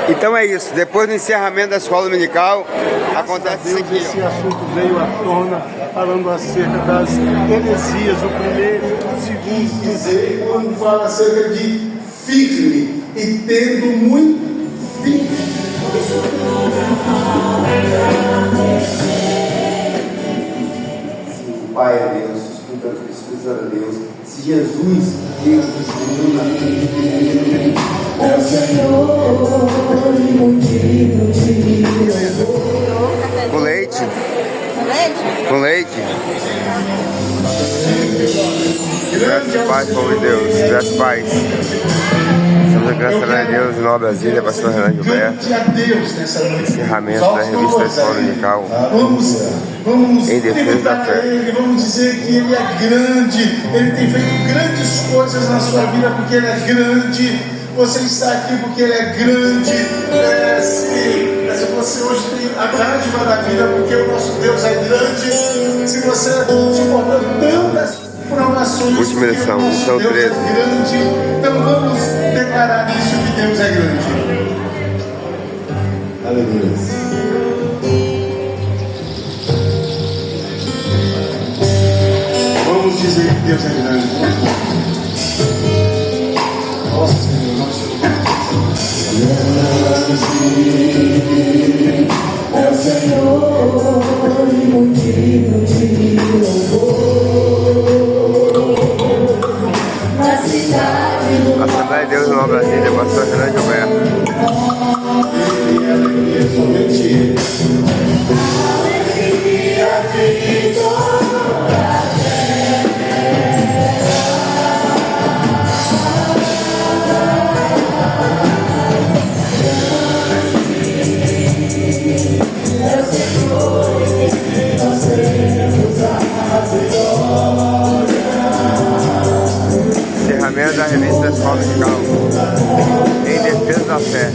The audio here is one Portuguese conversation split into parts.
Então é isso, depois do encerramento da escola dominical, acontece isso aqui. Esse assunto veio à tona, falando acerca das heresias, o primeiro, o segundo, terceiro, quando fala acerca de firme e tendo muito firme. O Pai é Deus, os Espíritos é Deus, se Jesus, Deus do Senhor na vida. É o Senhor e motivo de louvor. Com leite? Com leite? Graças Pai, povo de Deus. Graças Pai. Estamos agradecendo a Deus em nome da Brasília, pastor Renan Gilberto. Encerramento da revista Escola Dominical. Vamos em defesa da fé. Ele, vamos dizer que Ele é grande, Ele tem feito grandes coisas na sua vida porque Ele é grande. Você está aqui porque Ele é grande. Se você hoje tem a dádiva da vida porque o nosso Deus é grande. Se você suportou tantas provações, última lição, lição 13. É grande. Então vamos declarar isso, que Deus é grande. Aleluia. Vamos dizer que Deus é grande. Ó Senhor, nosso É o Senhor e motivo de louvor. Na cidade do Assembleia de Deus em nome da Brasília, pastor Renan Gilberto. Ele é alegria, somente Ele. alegria de toda a é o Senhor que nós temos a vitória. Encerramento da revista Escola Dominical. Em defesa da fé.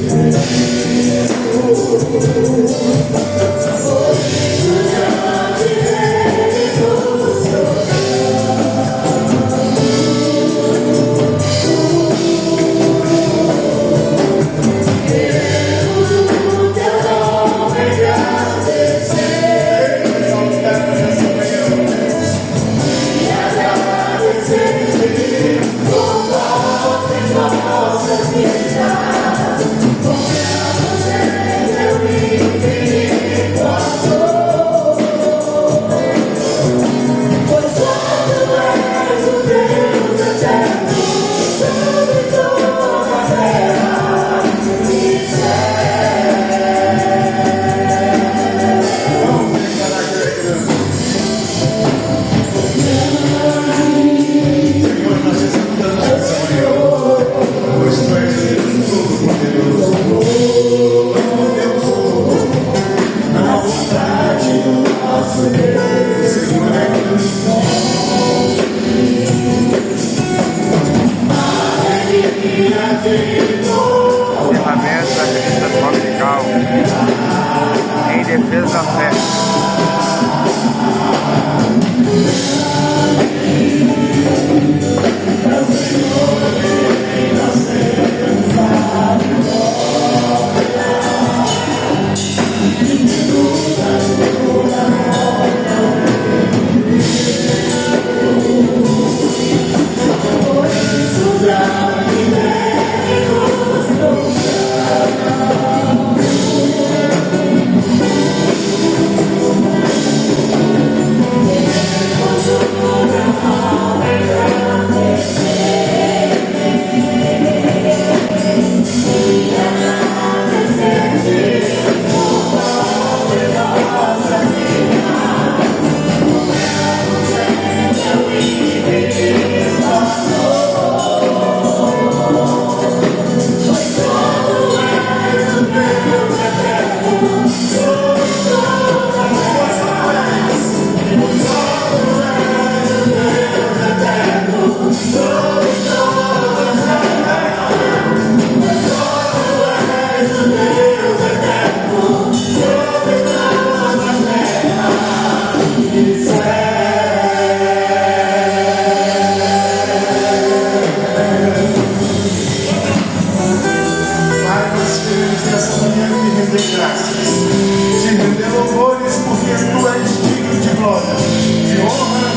queremos nessa manhã te render graças, te render louvores, porque tu és digno de glória, de honra,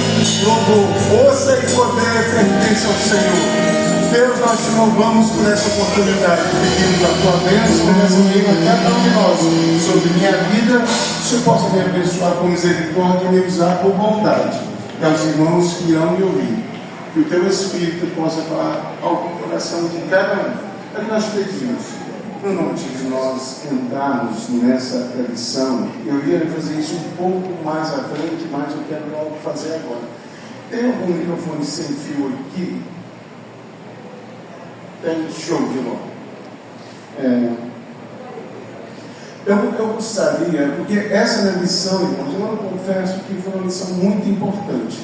louvor, força e poder pertence ao Senhor. Deus, nós te louvamos por essa oportunidade, pedimos a tua bênção nessa manhã a cada um de nós, sobre minha vida, que o Senhor possa me abençoar com misericórdia e me usar por bondade, e aos irmãos que irão me ouvir, que o teu Espírito possa falar ao coração de cada um. É o que nós pedimos. No nome de Jesus, nós entrarmos nessa lição, eu ia fazer isso um pouco mais à frente, mas eu quero logo fazer agora. Tem algum microfone sem fio aqui? Tem, show de novo. Eu gostaria, porque essa é a lição, irmãos, eu confesso que foi uma lição muito importante,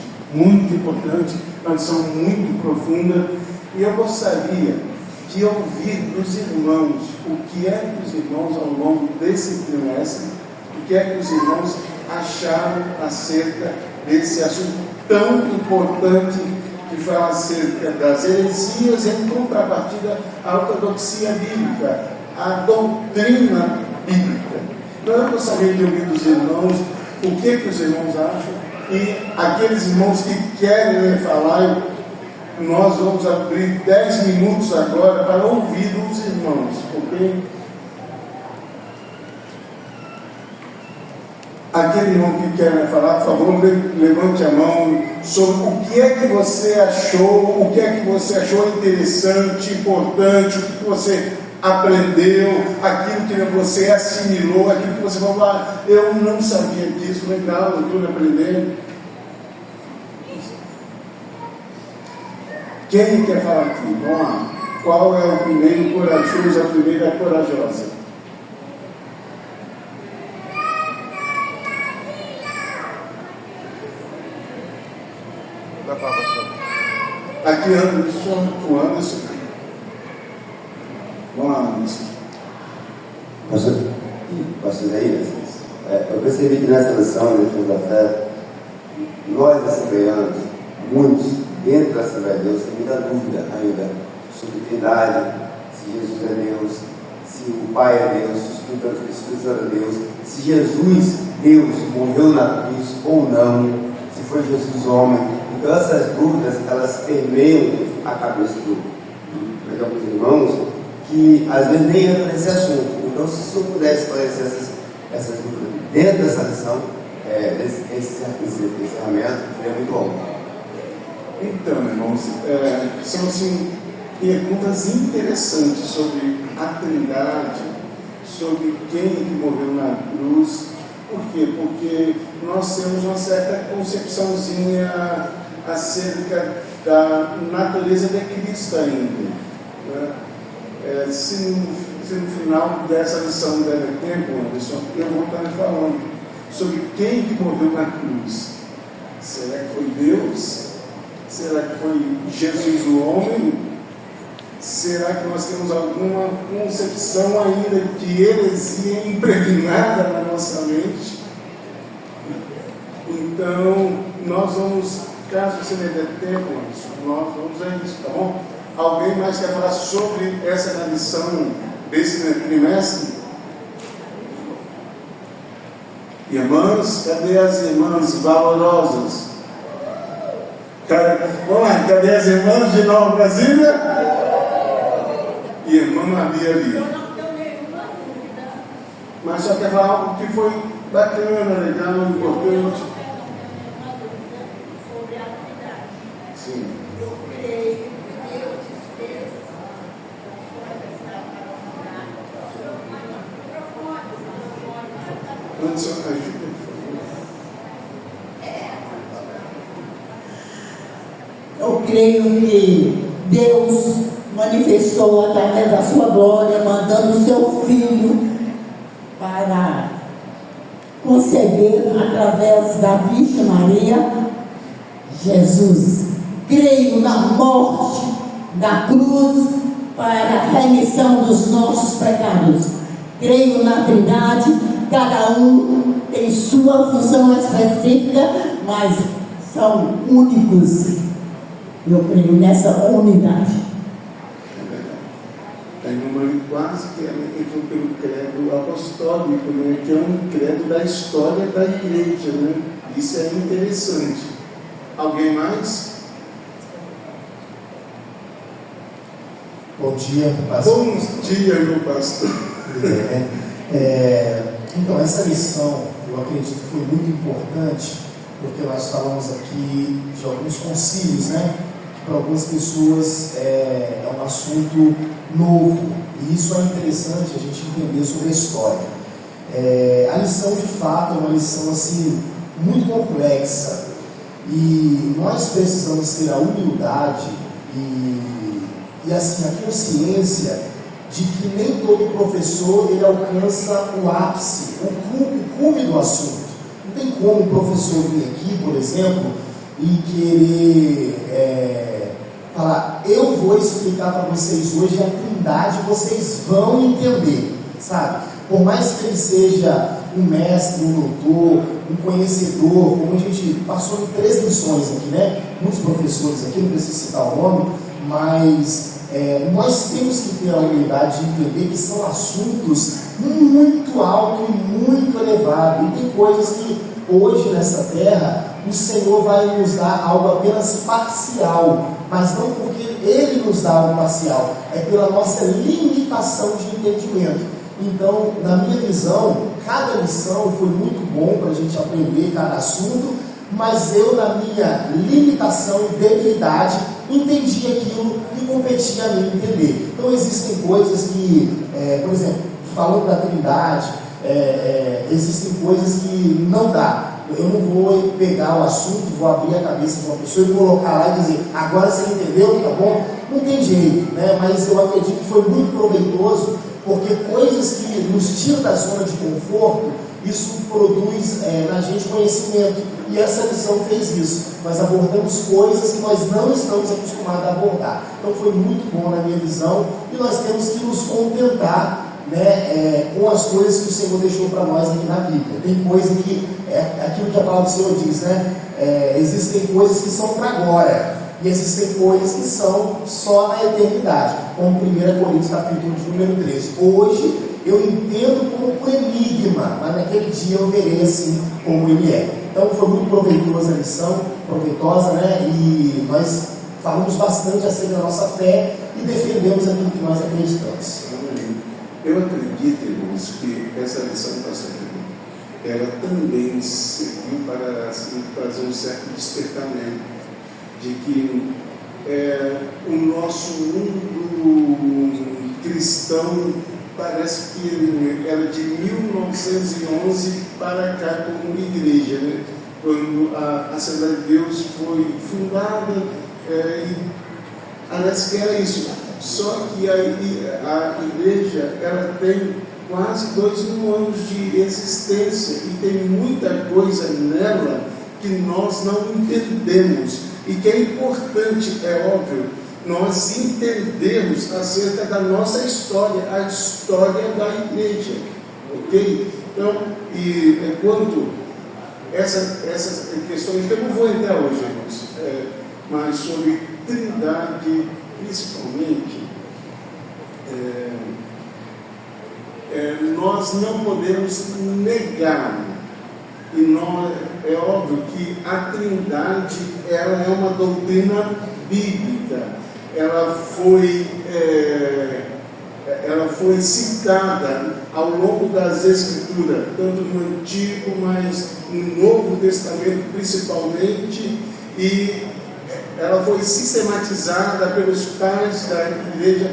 uma lição muito profunda, e eu gostaria de ouvir dos irmãos o que é que os irmãos ao longo desse trimestre, o que é que os irmãos acharam acerca desse assunto tão importante que fala acerca das heresias em contrapartida à ortodoxia bíblica, à doutrina bíblica. Então eu gostaria de ouvir dos irmãos o que os irmãos acham, e aqueles irmãos que querem falar, nós vamos abrir 10 minutos agora para ouvir dos irmãos, ok? Aquele irmão que quer falar, por favor, levante a mão sobre o que é que você achou, o que é que você achou interessante, importante, o que você aprendeu, aquilo que você assimilou, aquilo que você falou, eu não sabia disso, legal, eu estou aprendendo. Quem quer falar aqui? Vamos lá. Qual é o primeiro corajoso, a primeira corajosa? Aqui, Anderson, o Anderson. Vamos lá, Anderson. Pastor Daí, eu percebi que nessa lição de Defesa da Fé, nós assembleianos, muitos, dentro da Assembleia de Deus, tem muita dúvida ainda sobre Trindade, se Jesus é Deus, se o Pai é Deus, se o Espírito Santo é Deus, se Jesus, Deus, morreu na cruz ou não, se foi Jesus homem. Então essas dúvidas, elas permeiam a cabeça dos irmãos, que às vezes nem entra nesse assunto. Então, se o senhor puder esclarecer essas dúvidas dentro dessa lição, esse encerramento, seria muito bom. Então, irmãos, são assim, perguntas interessantes sobre a Trindade, sobre quem que morreu na cruz. Por quê? Porque nós temos uma certa concepçãozinha acerca da natureza de Cristo ainda, né? Se no final dessa lição der tempo, Anderson, eu vou estar falando sobre quem que morreu na cruz. Será que foi Deus? Será que foi Jesus o homem? Será que nós temos alguma concepção ainda de heresia impregnada na nossa mente? Então, nós vamos, caso você me dê tempo, nós vamos a isso, tá bom? Alguém mais quer falar sobre essa lição desse trimestre? Irmãs, cadê as irmãs valorosas? Vamos lá, cadê as irmãs de Nova Brasília? Irmã Maria ali. Mas só quer falar algo que foi bacana, legal, importante. Sim. Anderson, ajuda. Eu creio que Deus manifestou através da sua glória, mandando o seu Filho para conceber através da Virgem Maria, Jesus. Creio na morte, na cruz, para a remissão dos nossos pecados. Creio na Trindade, cada um tem sua função específica, mas são únicos. Eu creio nessa unidade. Aí mamãe quase que ela entrou pelo credo apostólico, né? Que é um credo da história da igreja, né? Isso é interessante. Alguém mais? Bom dia, pastor. Bom dia, meu pastor. Então, essa lição, eu acredito que foi muito importante, porque nós falamos aqui de alguns concílios, né? Que para algumas pessoas é um assunto novo, e isso é interessante a gente entender sobre a história. A lição, de fato, é uma lição assim, muito complexa, e nós precisamos ter a humildade e assim, a consciência de que nem todo professor ele alcança o ápice, o cume do assunto. Não tem como um professor vir aqui, por exemplo, e querer falar, eu vou explicar para vocês hoje a Trindade, vocês vão entender, sabe? Por mais que ele seja um mestre, um doutor, um conhecedor, como a gente passou em 3 lições aqui, né? Muitos professores aqui, não preciso citar o nome, mas nós temos que ter a humildade de entender que são assuntos muito altos e muito elevados. E tem coisas que hoje nessa terra o Senhor vai nos dar algo apenas parcial, mas não porque Ele nos dá algo parcial, é pela nossa limitação de entendimento. Então, na minha visão, cada lição foi muito bom para a gente aprender cada assunto, mas eu, na minha limitação e debilidade, entendi aquilo que competia a mim entender. Então existem coisas que, por exemplo, falando da Trindade, existem coisas que não dá. Eu não vou pegar o assunto, vou abrir a cabeça de uma pessoa e colocar lá e dizer, agora você entendeu, tá bom? Não tem jeito, né? Mas eu acredito que foi muito proveitoso, porque coisas que nos tiram da zona de conforto, isso produz na gente conhecimento, e essa lição fez isso. Nós abordamos coisas que nós não estamos acostumados a abordar. Então foi muito bom na minha visão, e nós temos que nos contentar, né, com as coisas que o Senhor deixou para nós aqui na Bíblia. Tem coisa que aquilo que a palavra do Senhor diz, né? Existem coisas que são para agora, e existem coisas que são só na eternidade, como 1 Coríntios capítulo de número 13. Hoje eu entendo como um enigma, mas naquele dia eu verei assim como ele é. Então foi muito proveitosa a lição, proveitosa, né? E nós falamos bastante acerca da nossa fé e defendemos aquilo que nós acreditamos. Eu acredito, irmãos, que essa lição do pastor ela também serviu para assim, fazer um certo despertamento de que o nosso mundo cristão parece que ele era de 1911 para cá como igreja, né? Quando a Assembleia de Deus foi fundada, e parece que era isso. Só que a igreja ela tem quase 2.000 anos de existência e tem muita coisa nela que nós não entendemos e que é importante, é óbvio, nós entendermos acerca da nossa história, a história da igreja, ok? Então, e quanto essas questões que eu não vou entrar hoje, irmãos, mas sobre Trindade principalmente, nós não podemos negar, e é óbvio que a Trindade ela é uma doutrina bíblica, ela foi citada ao longo das Escrituras, tanto no Antigo, mas no Novo Testamento principalmente, e ela foi sistematizada pelos pais da igreja,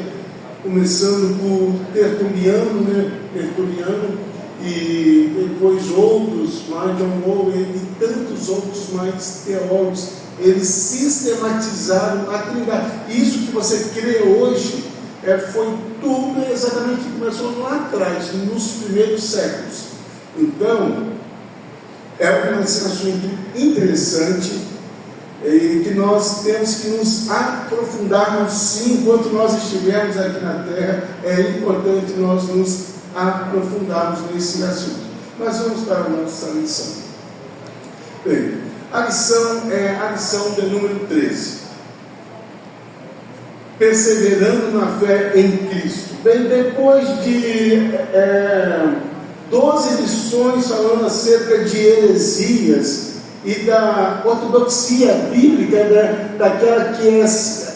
começando por Tertuliano, né? E depois outros, John Owen e tantos outros mais teólogos, eles sistematizaram a Trindade. Isso que você crê hoje foi tudo exatamente que começou lá atrás, nos primeiros séculos. Então, é um assunto interessante e que nós temos que nos aprofundarmos sim, enquanto nós estivermos aqui na Terra, é importante nós nos aprofundarmos nesse assunto. Mas vamos para a nossa lição. Bem, a lição é a lição de número 13. perseverando na fé em Cristo. Bem, depois de 12 lições falando acerca de heresias e da ortodoxia bíblica, daquela que é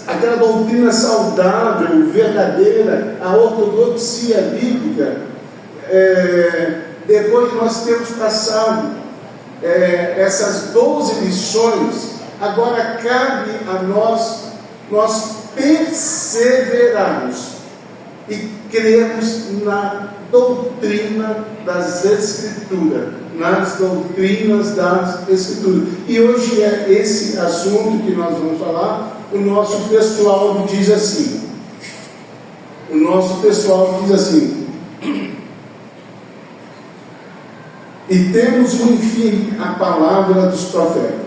aquela doutrina saudável, verdadeira, a ortodoxia bíblica, depois nós temos passado essas 12 lições, agora cabe a nós perseverarmos e crermos na doutrina das Escrituras, nas doutrinas das Escrituras. E hoje é esse assunto que nós vamos falar. O nosso textual diz assim, e temos, enfim, a palavra dos profetas,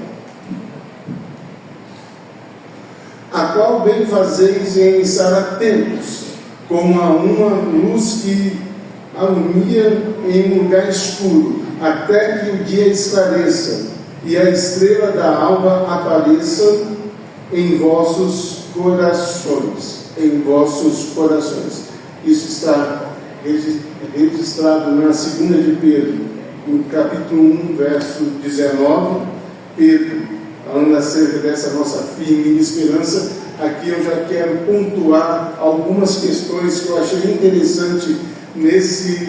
a qual bem fazeis em estar atentos, como a uma luz que alumia em um lugar escuro, até que o dia esclareça, e a estrela da alva apareça em vossos corações. Isso está registrado na 2 de Pedro, no capítulo 1, verso 19. Pedro, falando acerca dessa nossa firme esperança, aqui eu já quero pontuar algumas questões que eu achei interessante nesse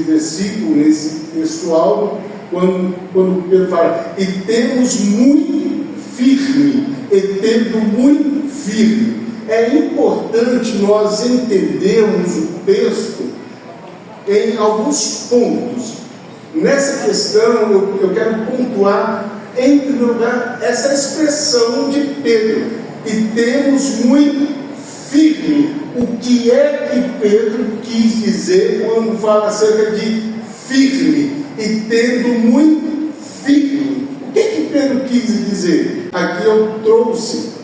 versículo, nesse textual, quando Pedro fala, e temos muito firme, É importante nós entendermos o texto em alguns pontos. Nessa questão, eu quero pontuar, em primeiro lugar, essa expressão de Pedro, e temos muito firme. O que é que Pedro quis dizer quando fala acerca de firme e tendo muito firme? O que é que Pedro quis dizer? Aqui eu trouxe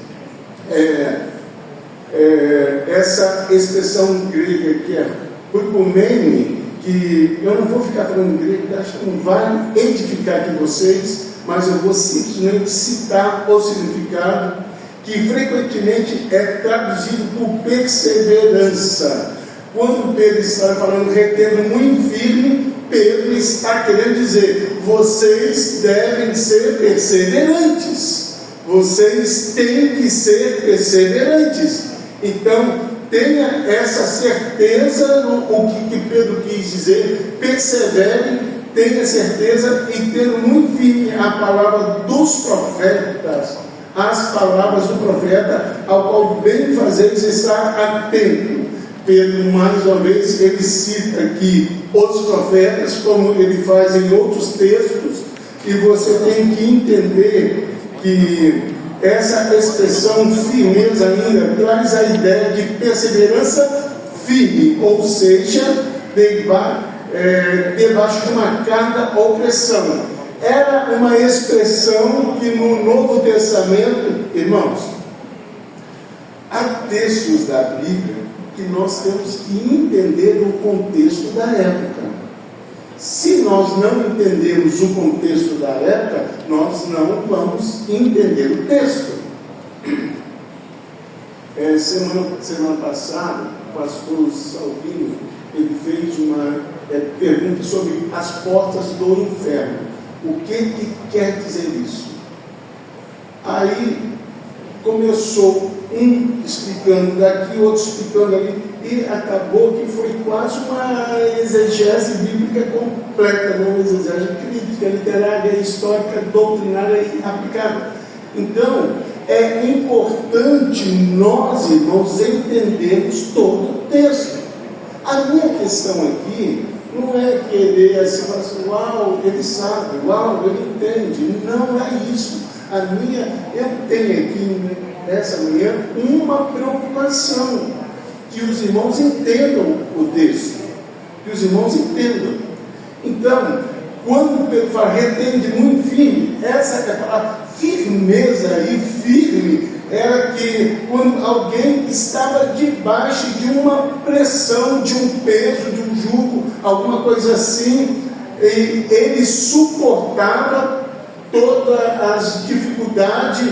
essa expressão grega que é "puipomene", que eu não vou ficar falando grego, acho que não vai edificar aqui vocês, mas eu vou simplesmente citar o significado, que frequentemente é traduzido por perseverança. Quando Pedro está falando retendo muito firme, Pedro está querendo dizer, vocês devem ser perseverantes, vocês têm que ser perseverantes. Então, tenha essa certeza, o que Pedro quis dizer, persevere, tenha certeza e tendo muito firme a palavra dos profetas, as palavras do profeta, ao qual bem fazeres estar atento. Pedro, mais uma vez, ele cita aqui os profetas, como ele faz em outros textos, e você tem que entender que essa expressão firmeza ainda traz a ideia de perseverança firme, ou seja, debaixo de uma carga ou pressão. Era uma expressão que no Novo Testamento, irmãos, há textos da Bíblia que nós temos que entender o contexto da época. Se nós não entendemos o contexto da época, nós não vamos entender o texto. Semana passada, o pastor Salvino, ele fez uma pergunta sobre as portas do inferno. O que quer dizer isso? Aí começou um explicando daqui, outro explicando ali, e acabou que foi quase uma exegese bíblica completa, uma exegese crítica, literária, histórica, doutrinária e aplicada. Então, é importante nós, irmãos, entendermos todo o texto. A minha questão aqui não é querer assim, falar assim, uau, ele sabe, uau, ele entende. Não é isso. Eu tenho aqui nessa manhã uma preocupação, que os irmãos entendam o texto, que os irmãos entendam. Então, quando Pedro fala retende muito firme, essa é a palavra firmeza, e firme era que quando alguém estava debaixo de uma pressão, de um peso, de um jugo, alguma coisa assim, e ele suportava todas as dificuldades,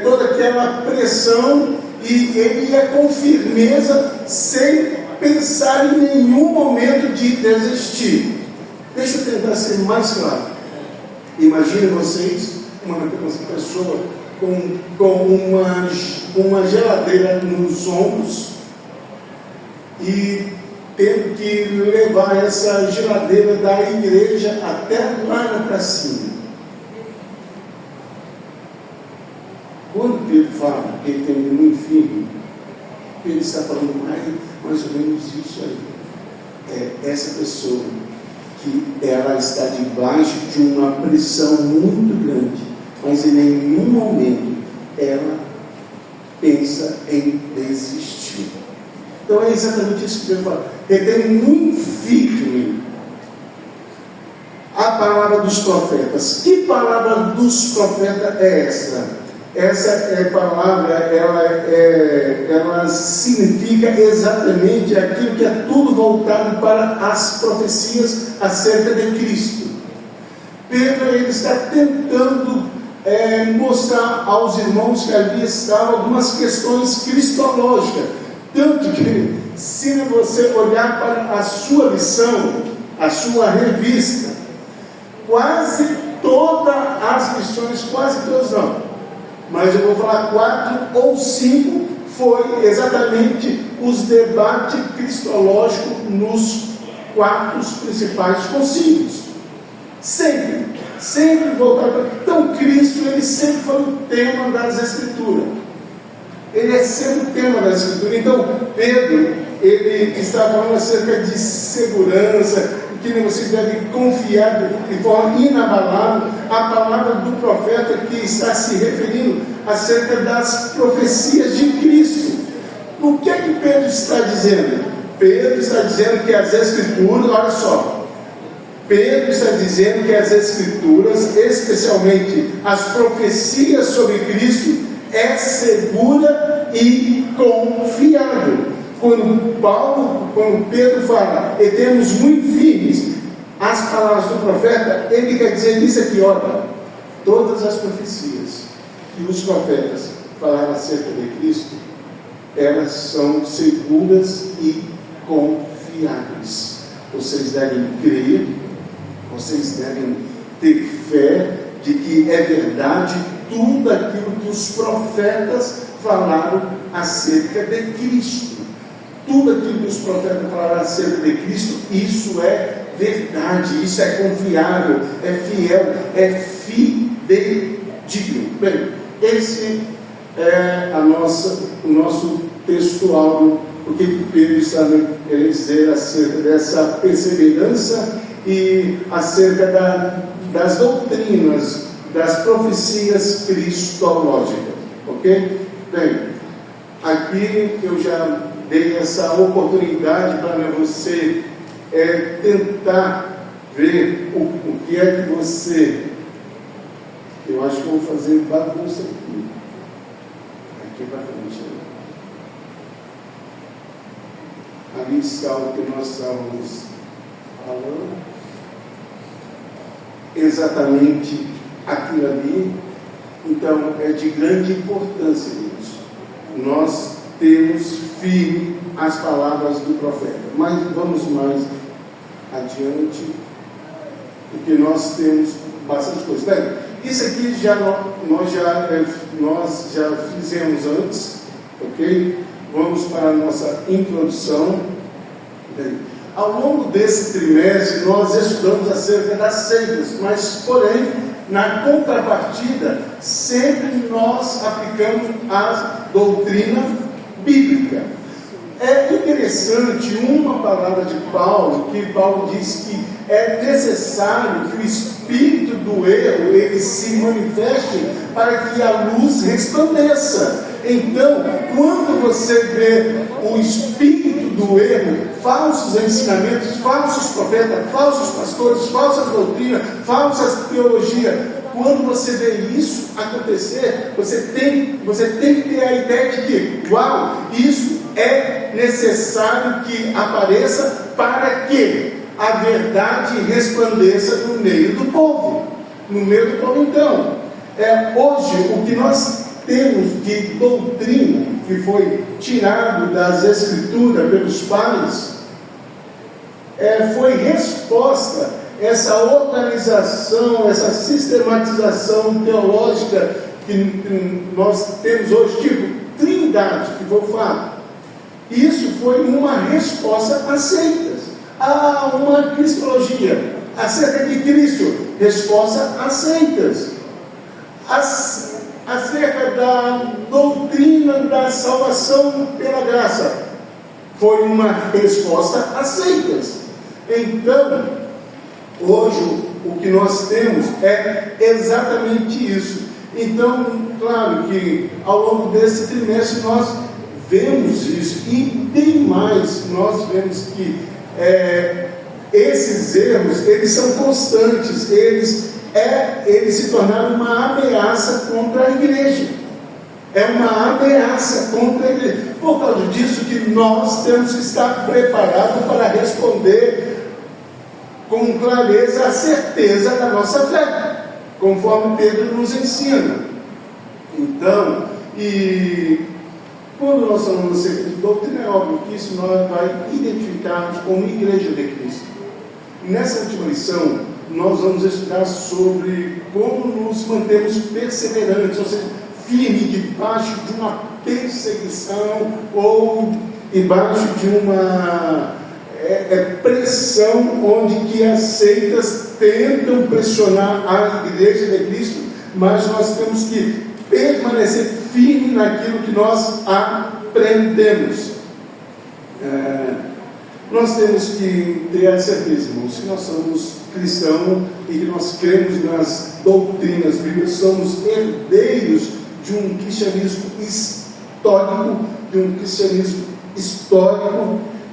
toda aquela pressão, e ele ia com firmeza, sem pensar em nenhum momento de desistir. Deixa eu tentar ser mais claro. Imagine vocês uma pessoa com uma geladeira nos ombros e tendo que levar essa geladeira da igreja até lá para cima. Quando Pedro fala que ele tem um firme, ele está falando mais ou menos isso aí. É essa pessoa que ela está debaixo de uma pressão muito grande, mas em nenhum momento ela pensa em desistir. Então é exatamente isso que Pedro fala. Ele tem muito firme a palavra dos profetas. Que palavra dos profetas é essa? Essa palavra, ela significa exatamente aquilo que é tudo voltado para as profecias acerca de Cristo. Pedro, ele está tentando mostrar aos irmãos que ali estavam algumas questões cristológicas. Tanto que, se você olhar para a sua lição, a sua revista, quase todas as lições, quase todas não, mas eu vou falar 4 ou 5, foi exatamente os debates cristológicos nos 4 principais concílios. Sempre voltado para... Então, Cristo, ele sempre foi o tema das Escrituras. Ele é sempre o tema das Escrituras. Então, Pedro, ele está falando acerca de segurança, que você deve confiar de forma inabalável a palavra do profeta que está se referindo acerca das profecias de Cristo. O que é que Pedro está dizendo? Pedro está dizendo que as Escrituras, olha só, Pedro está dizendo que as Escrituras, especialmente as profecias sobre Cristo, é segura e confiável. Quando Pedro fala, e temos muito firmes as palavras do profeta, ele quer dizer isso aqui, olha, todas as profecias que os profetas falaram acerca de Cristo, elas são seguras e confiáveis. Vocês devem crer, vocês devem ter fé de que é verdade tudo aquilo que os profetas falaram acerca de Cristo. Tudo aquilo que os profetas falaram acerca de Cristo, isso é verdade, isso é confiável, é fiel, é fidedigno. Bem, esse é o nosso textual, o que Pedro está querendo dizer acerca dessa perseverança e acerca das doutrinas, das profecias cristológicas. Ok? Bem, aqui eu já dei essa oportunidade para você tentar ver o que é que você... Eu acho que eu vou fazer bagunça aqui para frente. Ali está o que nós estávamos falando. Exatamente aquilo ali. Então é de grande importância isso. Nós temos firme as palavras do profeta. Mas vamos mais adiante, porque nós temos bastante coisa. Bem, isso aqui nós já fizemos antes, ok? Vamos para a nossa introdução. Bem, ao longo desse trimestre nós estudamos acerca das seitas, mas porém, na contrapartida, sempre nós aplicamos a doutrina bíblica. É interessante uma palavra de Paulo, que Paulo diz que é necessário que o espírito do erro ele se manifeste para que a luz resplandeça. Então, quando você vê o espírito do erro, falsos ensinamentos, falsos profetas, falsos pastores, falsas doutrinas, falsas teologias, quando você vê isso acontecer, você tem que ter a ideia de que, uau, isso é necessário que apareça para que a verdade resplandeça no meio do povo. No meio do povo, então. Hoje, o que nós temos de doutrina que foi tirado das Escrituras pelos pais, foi resposta essa organização, essa sistematização teológica que nós temos hoje, tipo trindade, que vou falar. Isso foi uma resposta a seitas, a uma cristologia acerca de Cristo, resposta a seitas, acerca da doutrina da salvação pela graça, foi uma resposta a seitas. Então, hoje o que nós temos é exatamente isso. Então, claro que ao longo desse trimestre nós vemos isso, e tem mais, nós vemos que esses erros, eles são constantes, eles se tornaram uma ameaça contra a igreja. É uma ameaça contra a igreja. Por causa disso que nós temos que estar preparados para responder com clareza a certeza da nossa fé, conforme Pedro nos ensina. Então, e quando nós falamos acerca de doutrina, é óbvio que isso nós vai identificarmos como Igreja de Cristo. E nessa última lição, nós vamos estudar sobre como nos mantemos perseverantes, ou seja, firme debaixo de uma perseguição ou debaixo de uma pressão onde que as seitas tentam pressionar a Igreja de Cristo, mas nós temos que permanecer firme naquilo que nós aprendemos. Nós temos que ter a certeza, irmãos, que nós somos cristãos e que nós cremos nas doutrinas bíblicas, somos herdeiros de um cristianismo histórico,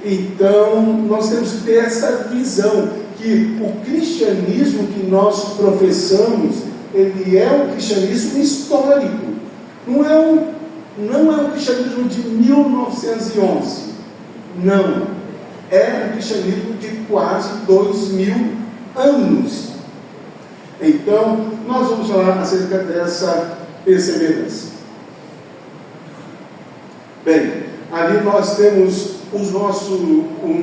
Então, nós temos que ter essa visão que o cristianismo que nós professamos, ele é um cristianismo histórico. Não é um cristianismo de 1911. Não. É um cristianismo de quase 2000 anos. Então, nós vamos falar acerca dessa perseverança. Bem, ali nós temos o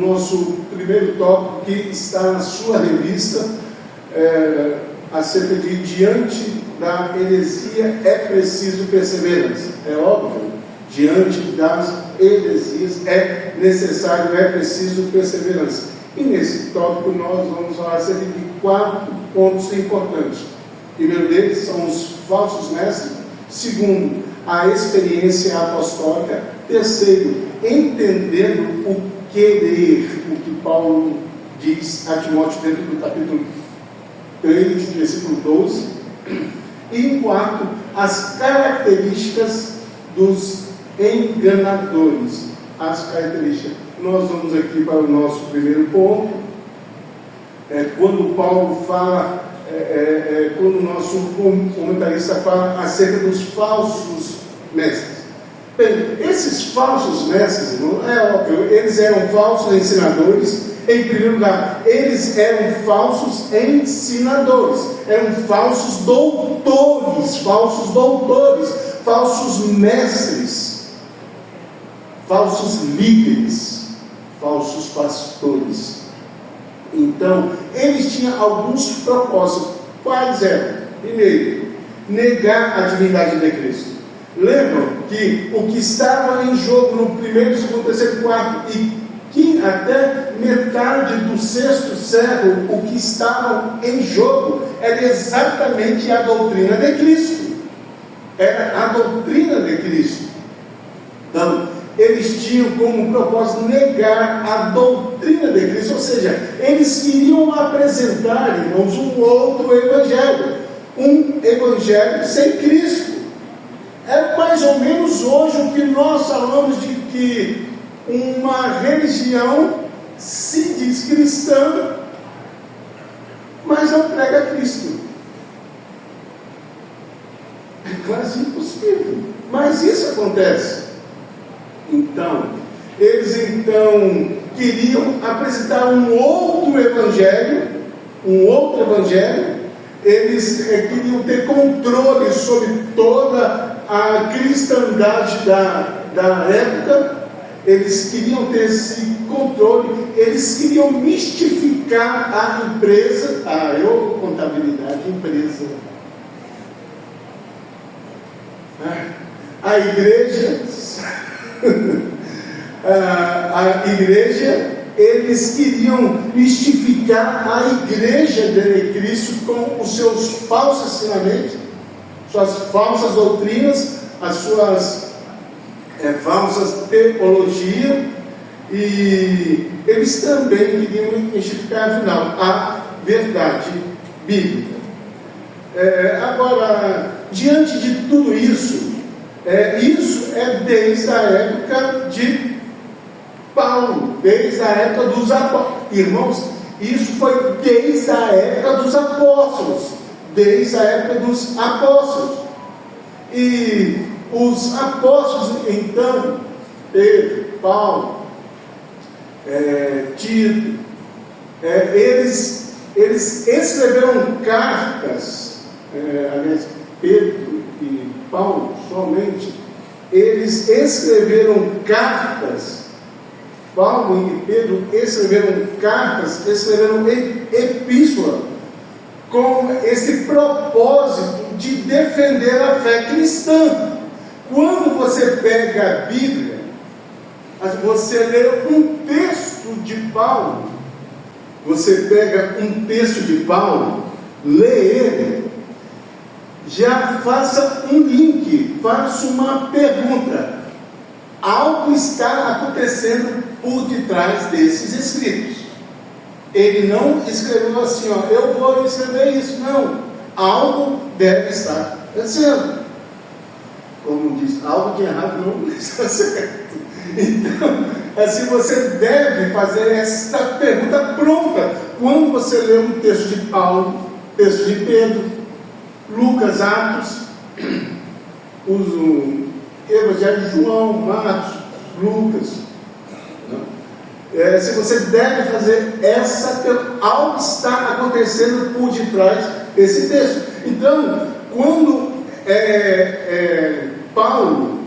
nosso primeiro tópico que está na sua revista, acerca de diante da heresia é preciso perseverança. É óbvio, diante das heresias é necessário, é preciso perseverança. E nesse tópico nós vamos falar acerca de 4 pontos importantes. O primeiro deles são os falsos mestres. Segundo, a experiência apostólica. Terceiro, entendendo o querer, o que Paulo diz a Timóteo dentro do capítulo 3, versículo 12. E em quarto, as características dos enganadores. As características. Nós vamos aqui para o nosso primeiro ponto. Quando Paulo fala, quando o nosso comentarista fala acerca dos falsos mestres. Bem, esses falsos mestres, irmão, é óbvio, eles eram falsos ensinadores. Em primeiro lugar, eles eram falsos ensinadores, eram falsos doutores, falsos mestres, falsos líderes, falsos pastores. Então, eles tinham alguns propósitos. Quais eram? Primeiro, negar a divindade de Cristo. Lembram que o que estava em jogo no primeiro, segundo, terceiro, quarto e até metade do 6º século, o que estava em jogo era exatamente a doutrina de Cristo. Era a doutrina de Cristo. Então, eles tinham como propósito negar a doutrina de Cristo, ou seja, eles queriam apresentar, irmãos, um outro evangelho, um evangelho sem Cristo. É mais ou menos hoje o que nós falamos de que uma religião se diz cristã, mas não prega Cristo. É quase impossível, mas isso acontece. Então, eles queriam apresentar um outro evangelho, eles queriam ter controle sobre toda a cristandade da época, eles queriam ter esse controle, eles queriam mistificar a empresa, contabilidade, empresa, a igreja, a igreja, eles queriam mistificar a igreja de Cristo com os seus falsos ensinamentos, suas falsas doutrinas, as suas falsas teologias, e eles também queriam mistificar, afinal, a verdade bíblica. Agora, diante de tudo isso, isso é desde a época de Paulo, desde a época dos apóstolos. Irmãos, isso foi desde a época dos apóstolos, desde a época dos apóstolos. E os apóstolos, então, Pedro, Paulo, Tito, eles escreveram cartas, aliás, Pedro e Paulo, somente, eles escreveram cartas. Paulo e Pedro escreveram cartas, escreveram epístola, com esse propósito de defender a fé cristã. Quando você pega a Bíblia, você lê um texto de Paulo, você pega um texto de Paulo, lê ele, já faça um link, faça uma pergunta. Algo está acontecendo por detrás desses escritos. Ele não escreveu assim, eu vou escrever isso. Não. Algo deve estar acontecendo. Como diz, algo de errado não está certo. Então, assim, você deve fazer essa pergunta pronta. Quando você lê um texto de Paulo, texto de Pedro, Lucas, Atos, o Evangelho de João, Marcos, Lucas, se você deve fazer algo está acontecendo por detrás desse texto. Então, quando Paulo,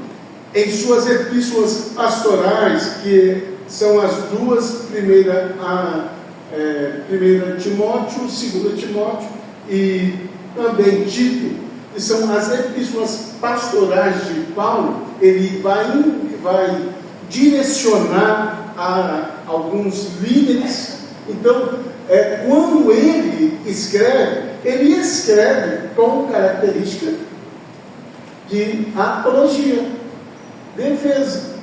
em suas epístolas pastorais, que são as duas, primeira Timóteo, 2 Timóteo e também Tito, que são as epístolas pastorais de Paulo, ele vai direcionar a alguns líderes. Então, quando ele escreve com característica de apologia, defesa.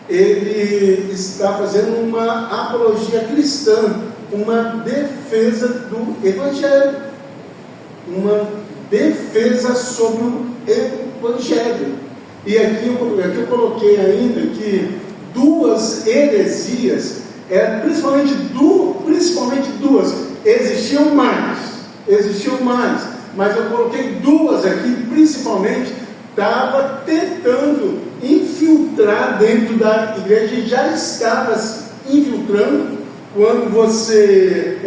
Ele está fazendo uma apologia cristã, uma defesa do Evangelho, uma defesa sobre o Evangelho. E aqui eu coloquei ainda que duas heresias, principalmente duas, existiam mais, mas eu coloquei duas aqui, principalmente, estava tentando infiltrar dentro da igreja, e já estava infiltrando. Quando você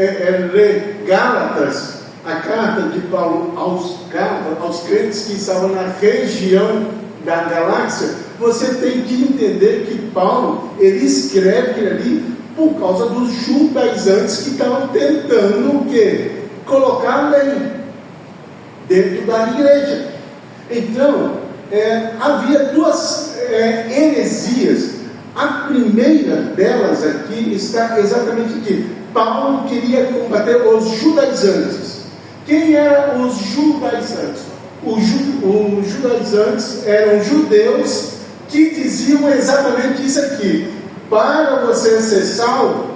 lê Gálatas, a carta de Paulo aos Gálatas, aos crentes que estavam na região da galáxia, você tem que entender que Paulo, ele escreve aquilo ali por causa dos judaizantes que estavam tentando o quê? Colocar a lei dentro da igreja. Então, havia duas heresias. A primeira delas aqui está exatamente aqui. Paulo queria combater os judaizantes. Quem eram os judaizantes? Os judaizantes eram judeus que diziam exatamente isso aqui: para você ser salvo,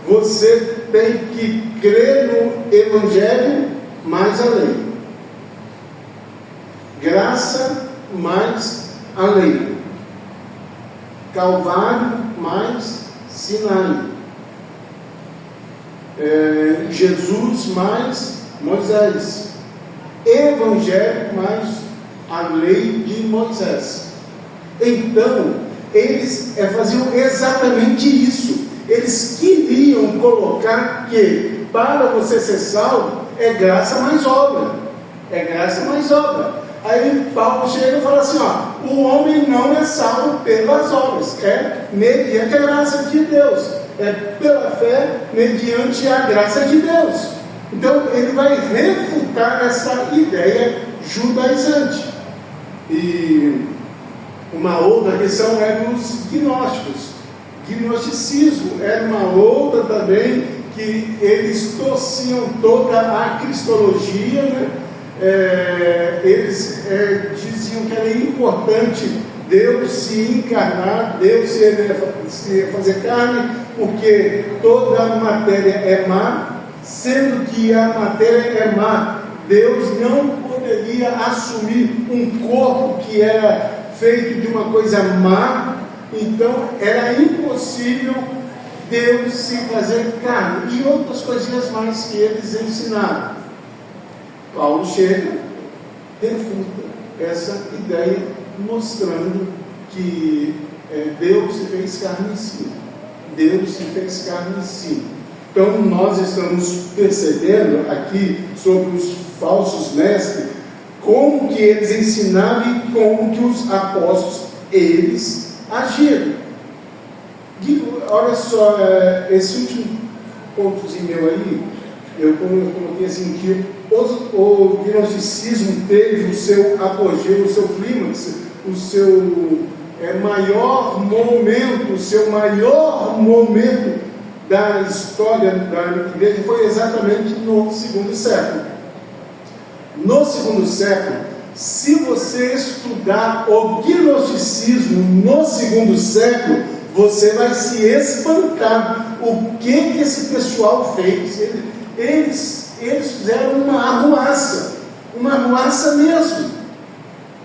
você tem que crer no Evangelho mais a lei, graça mais a lei, Calvário mais Sinai, Jesus mais Moisés, Evangelho mais a lei de Moisés. Então, eles faziam exatamente isso. Eles queriam colocar que para você ser salvo é graça mais obra. É graça mais obra. Aí Paulo chega e fala assim, ó, o homem não é salvo pelas obras, é mediante a graça de Deus, é pela fé mediante a graça de Deus. Então ele vai refutar essa ideia judaizante. E uma outra questão é dos gnósticos. Gnosticismo era uma outra também, que eles torciam toda a cristologia, né? Eles diziam que era importante Deus se encarnar, Deus se fazer carne, porque toda a matéria é má, sendo que a matéria é má, Deus não poderia assumir um corpo que era feito de uma coisa má, então era impossível Deus se fazer carne, e outras coisinhas mais que eles ensinaram. Paulo chega, refuta essa ideia, mostrando que Deus se fez carne em si. Deus se fez carne em si. Então nós estamos percebendo aqui sobre os falsos mestres, como que eles ensinavam e como que os apóstolos, eles agiram. Olha só, esse último pontozinho meu aí, eu coloquei assim, que o gnosticismo teve o seu apogeu, o seu clímax, o seu maior momento da história da igreja foi exatamente no segundo século. No segundo século, se você estudar o gnosticismo no segundo século, você vai se espantar o que esse pessoal fez. Eles fizeram uma arruaça mesmo,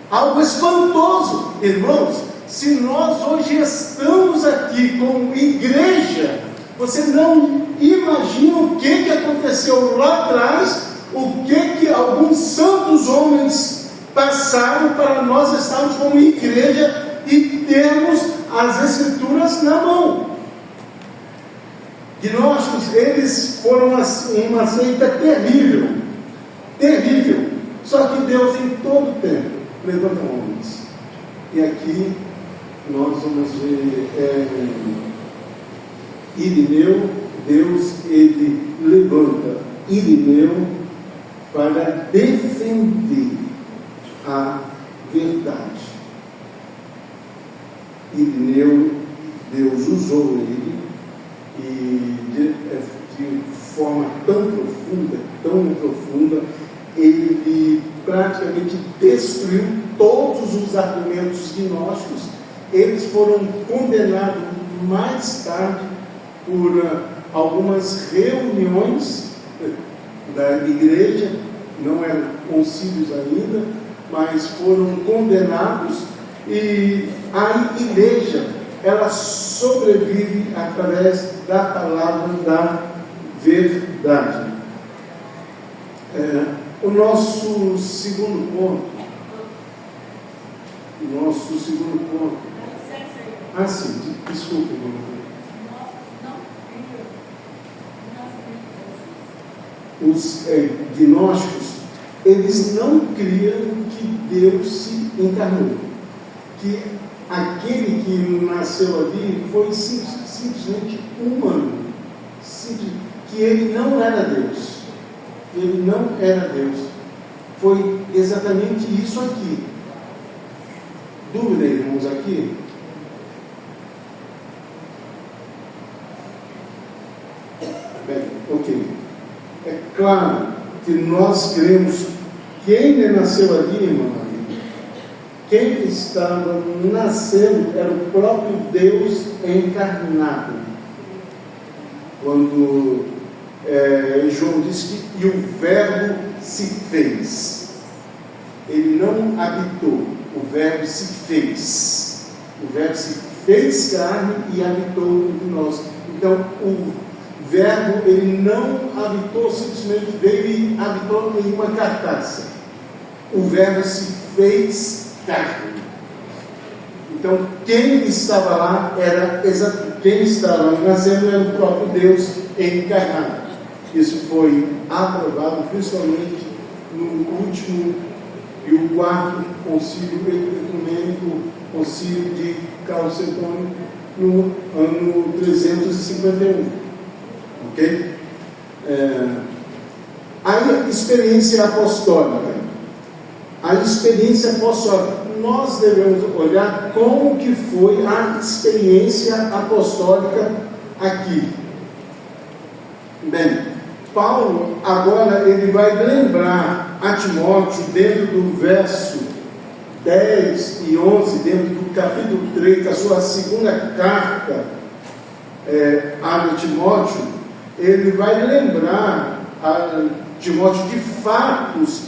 algo espantoso. Irmãos, se nós hoje estamos aqui como igreja, você não imagina o que aconteceu lá atrás, o que alguns santos homens passaram para nós estarmos como igreja e termos as escrituras na mão. Gnósticos, eles foram uma seita terrível, só que Deus em todo tempo levanta homens, e aqui nós vamos ver Irineu. Deus, ele levanta Irineu para defender a verdade. Irineu, Deus usou ele, e de forma tão profunda, ele praticamente destruiu todos os argumentos gnósticos. Eles foram condenados mais tarde por algumas reuniões da igreja, não eram concílios ainda, mas foram condenados, e a igreja, ela sobrevive através da palavra da verdade. O nosso segundo ponto. Sim, desculpe, irmão. Os gnósticos, eles não criam que Deus se encarnou, que aquele que nasceu ali foi simplesmente humano, que ele não era Deus. Foi exatamente isso aqui. Dúvida, irmãos, aqui? Bem, ok. É claro que nós cremos, quem nasceu ali, irmão, quem estava nascendo era o próprio Deus encarnado. Quando João disse que e o Verbo se fez, ele não habitou, o Verbo se fez. O Verbo se fez carne e habitou entre nós. Então, o Verbo, ele não habitou, simplesmente veio e habitou em uma carcaça. O Verbo se fez carne. Então, quem estava lá quem estava nascendo era o próprio Deus encarnado. Isso foi aprovado principalmente no último e o quarto concílio ecumênico, concílio de Calcedônio, no ano 351. Ok? A experiência apostólica. A experiência apostólica. Nós devemos olhar como que foi a experiência apostólica aqui. Bem, Paulo agora ele vai lembrar a Timóteo dentro do verso 10 e 11, dentro do capítulo 3, da sua segunda carta a Timóteo. Ele vai lembrar a Timóteo de fatos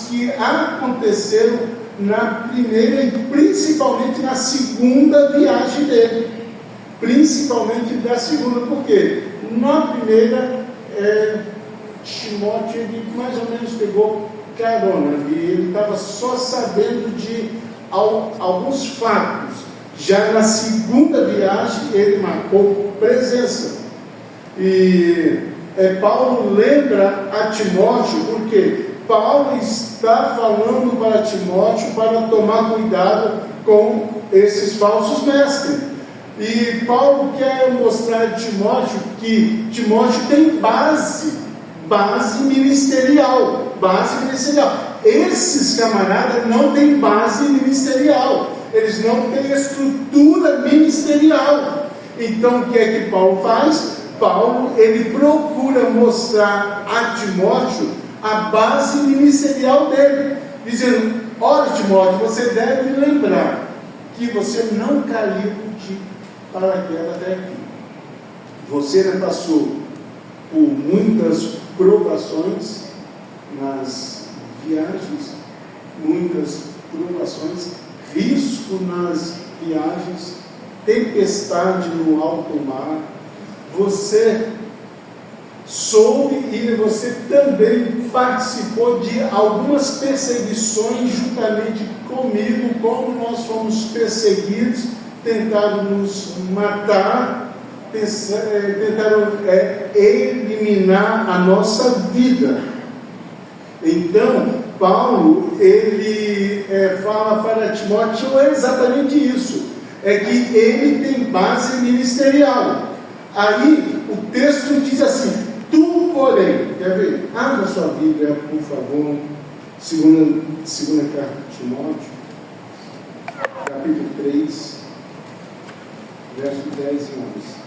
que aconteceram na primeira e principalmente na segunda viagem dele. Principalmente da segunda, porque na primeira Timóteo ele mais ou menos pegou carona e ele estava só sabendo de alguns fatos. Já na segunda viagem ele marcou presença. E Paulo lembra a Timóteo, porque Paulo está falando para Timóteo para tomar cuidado com esses falsos mestres. E Paulo quer mostrar a Timóteo que Timóteo tem base ministerial. Esses camaradas não têm base ministerial, eles não têm estrutura ministerial. Então o que é que Paulo faz? Paulo ele procura mostrar a Timóteo a base ministerial dele, dizendo: olha, Timóteo, você deve lembrar que você não caiu de paraquedas até aqui. Você passou por muitas provações nas viagens, muitas provações, risco nas viagens, tempestade no alto mar. Você soube e você também participou de algumas perseguições juntamente comigo, como nós fomos perseguidos, tentaram nos matar, tentaram eliminar a nossa vida. Então, Paulo, ele fala para Timóteo exatamente isso, é que ele tem base ministerial. Aí, o texto diz assim: tu, porém, quer ver? Abra sua Bíblia, por favor, segunda carta de Timóteo, capítulo 3, verso 10 e 11.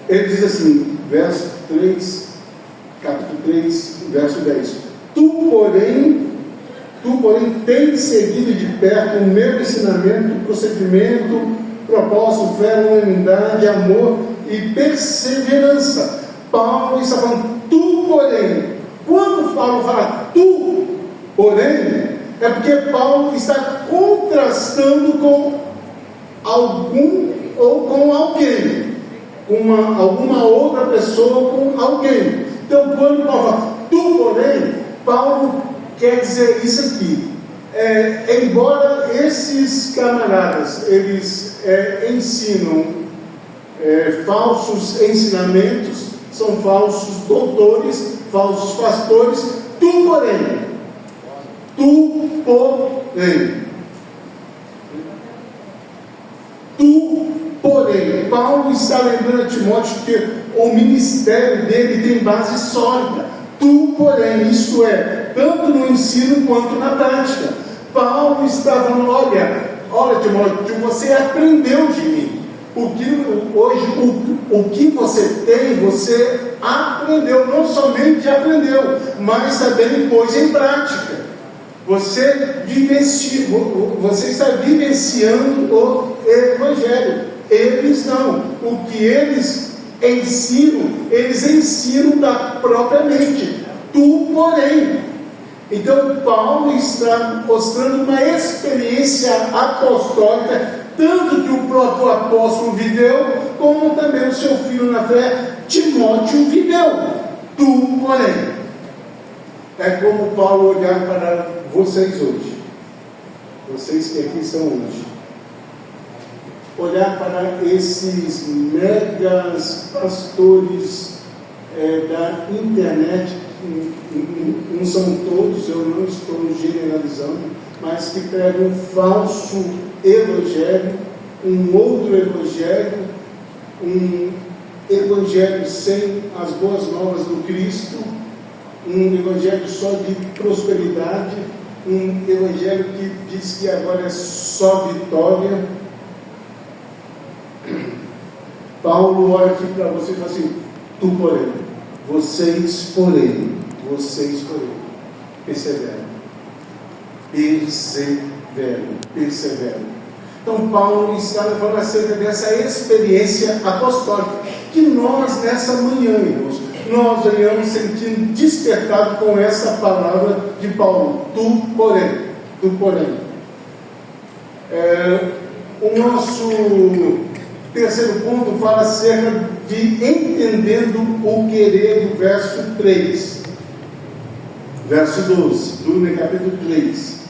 Ele diz assim, verso 3, capítulo 3, verso 10: Tu, porém, tens seguido de perto o meu ensinamento, procedimento, propósito, fé, unanimidade, amor e perseverança. Paulo está falando, tu, porém. Quando Paulo fala tu, porém, é porque Paulo está contrastando com algum ou com alguém. Com alguma outra pessoa, com alguém. Então, quando Paulo fala tu, porém, Paulo quer dizer isso aqui. Embora esses camaradas eles ensinam falsos ensinamentos, são falsos doutores, falsos pastores, tu, porém, Paulo está lembrando a Timóteo que o ministério dele tem base sólida. Tu, porém, isto é, tanto no ensino quanto na prática. Paulo está falando, olha Timóteo, você aprendeu de mim. O que você tem, você aprendeu, não somente aprendeu, mas também pôs em prática. Você está vivenciando o Evangelho. Eles não. O que eles ensinam da própria mente. Tu, porém. Então, Paulo está mostrando uma experiência apostólica, tanto que o próprio apóstolo viveu, como também o seu filho na fé, Timóteo, viveu. Tu, porém. É como Paulo olhar para vocês hoje, vocês que aqui estão hoje, olhar para esses megas pastores da internet, não são todos, eu não estou generalizando, mas que pregam um falso evangelho, um outro evangelho, um evangelho sem as boas novas do Cristo, um evangelho só de prosperidade, um evangelho que diz que agora é só vitória. Paulo olha aqui para você e fala assim: tu porém, vocês porém, perseveram. Então Paulo está falando acerca dessa experiência apostólica, que nós nessa manhã, irmãos, nós venhamos sentindo despertado com essa palavra de Paulo, tu porém. O nosso terceiro ponto fala acerca de entendendo o querer do verso 3, verso 12, do capítulo 3,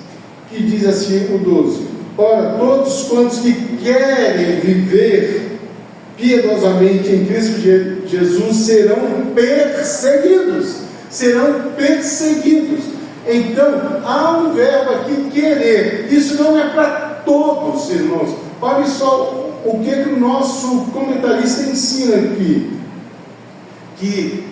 que diz assim, o 12: ora, todos quantos que querem viver piedosamente em Cristo Jesus serão perseguidos. Então, há um verbo aqui, querer. Isso não é para todos, irmãos. Olha só o que o nosso comentarista ensina aqui, que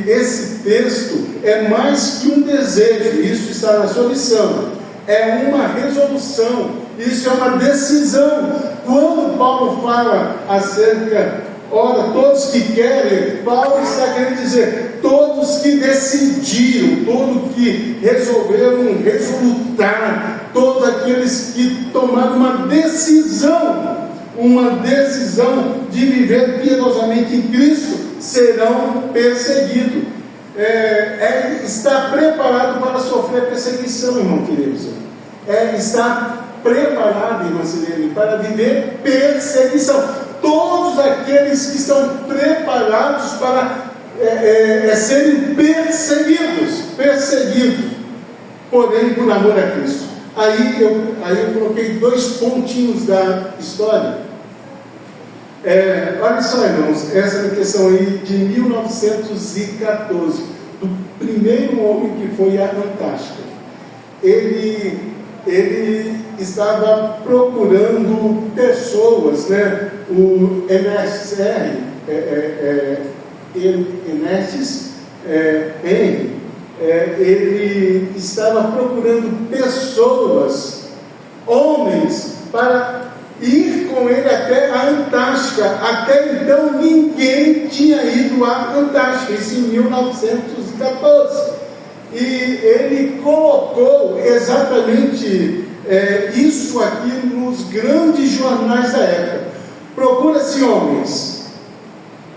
esse texto é mais que um desejo. Isso está na sua lição. É uma resolução, isso é uma decisão. Quando Paulo fala acerca, ora, todos que querem, Paulo está querendo dizer, todos que decidiram, todos que resolveram resolutar, todos aqueles que tomaram uma decisão de viver piedosamente em Cristo, serão perseguidos. Está preparado para sofrer perseguição, irmão querido. Está preparado, irmã Sirene, para viver perseguição. Todos aqueles que estão preparados para serem perseguidos, porém por amor a Cristo. Aí eu coloquei 2 pontinhos da história. Olha só, irmãos, essa questão aí de 1914, do primeiro homem que foi à Antártica. Ele estava procurando pessoas, né? O Ernest Henry, ele estava procurando pessoas, homens, para ir com ele até a Antártica. Até então ninguém tinha ido à Antártica, isso em 1914. E ele colocou exatamente isso aqui nos grandes jornais da época. Procura-se homens,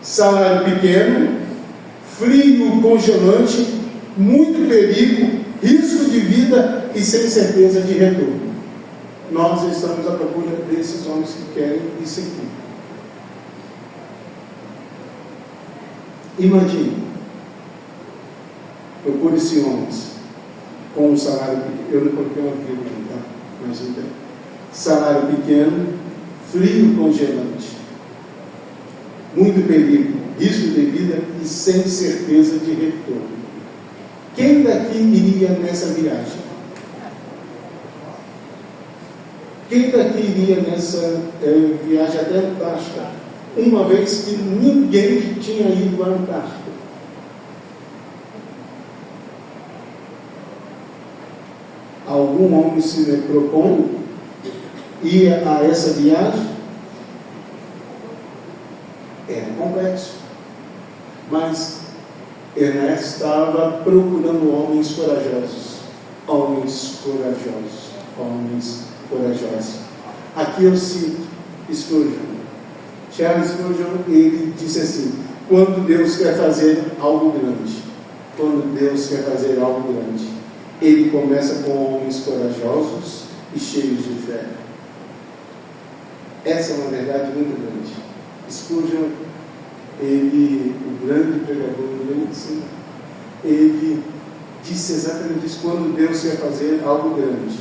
salário pequeno, frio congelante, muito perigo, risco de vida e sem certeza de retorno. Nós estamos à procura desses homens que querem isso aqui. Imagine, procure-se homens com um salário pequeno. Eu não coloquei uma vírgula, tá? Mas entende. Salário pequeno, frio congelante, muito perigo, risco de vida e sem certeza de retorno. Quem daqui iria nessa viagem? Quem daqui iria nessa viagem até a Antártica, uma vez que ninguém tinha ido à Antártica? Algum homem se propõe ir a essa viagem? É complexo, mas Ernest estava procurando homens corajosos. Aqui eu cito Spurgeon. Charles Spurgeon, ele disse assim: quando Deus quer fazer algo grande, ele começa com homens corajosos e cheios de fé. Essa é uma verdade muito grande. Spurgeon, o grande pregador, ele disse exatamente isso. Quando Deus quer fazer algo grande,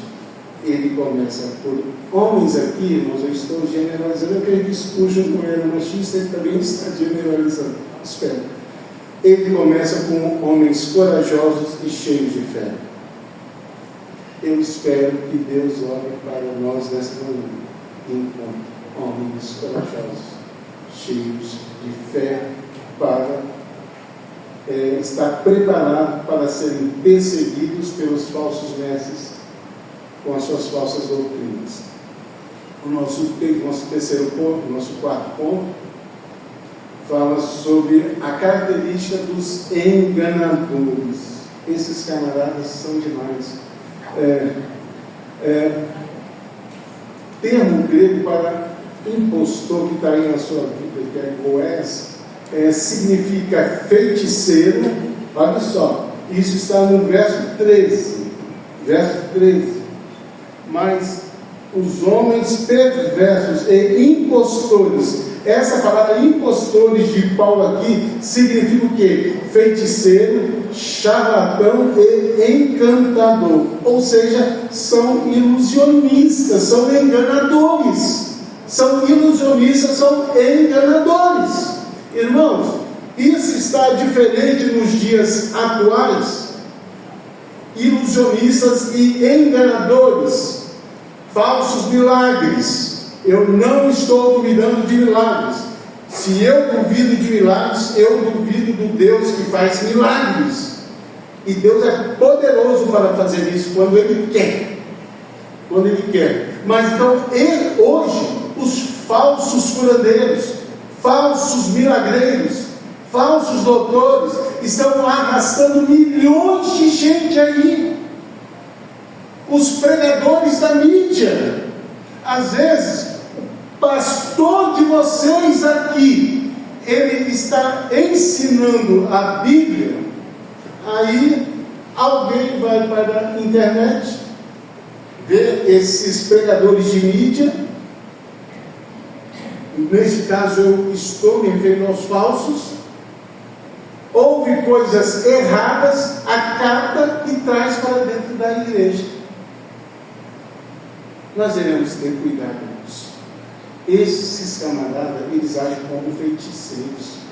Ele começa por homens aqui, irmãos, eu estou generalizando, eu creio que Spurgeon não era machista, ele também está generalizando, espero. Ele começa com homens corajosos e cheios de fé. Eu espero que Deus olhe para nós nessa manhã, enquanto homens corajosos, cheios de fé, para estar preparados para serem perseguidos pelos falsos mestres com as suas falsas doutrinas. O nosso terceiro ponto, o nosso quarto ponto, fala sobre a característica dos enganadores. Esses camaradas são demais. Termo grego para impostor, que está aí na sua Bíblia, que é goés, significa feiticeiro. Olha só, isso está no verso 13. Verso 13. Mas os homens perversos e impostores, essa palavra impostores de Paulo aqui significa o quê? Feiticeiro, charlatão e encantador. Ou seja, são ilusionistas, são enganadores. São ilusionistas, são enganadores. Irmãos, isso está diferente nos dias atuais. Ilusionistas e enganadores, falsos milagres. Eu não estou duvidando de milagres. Se eu duvido de milagres, eu duvido do Deus que faz milagres. E Deus é poderoso para fazer isso quando Ele quer. Quando Ele quer. Mas então, hoje, os falsos curandeiros, falsos milagreiros, falsos doutores, estão arrastando milhões de gente aí. Os pregadores da mídia. Às vezes, o pastor de vocês aqui, ele está ensinando a Bíblia, aí alguém vai para a internet, vê esses pregadores de mídia. Nesse caso, eu estou me referindo aos falsos. Ouve coisas erradas, acata e traz para dentro da igreja. Nós devemos ter cuidado disso. Esses camaradas, eles agem como feiticeiros.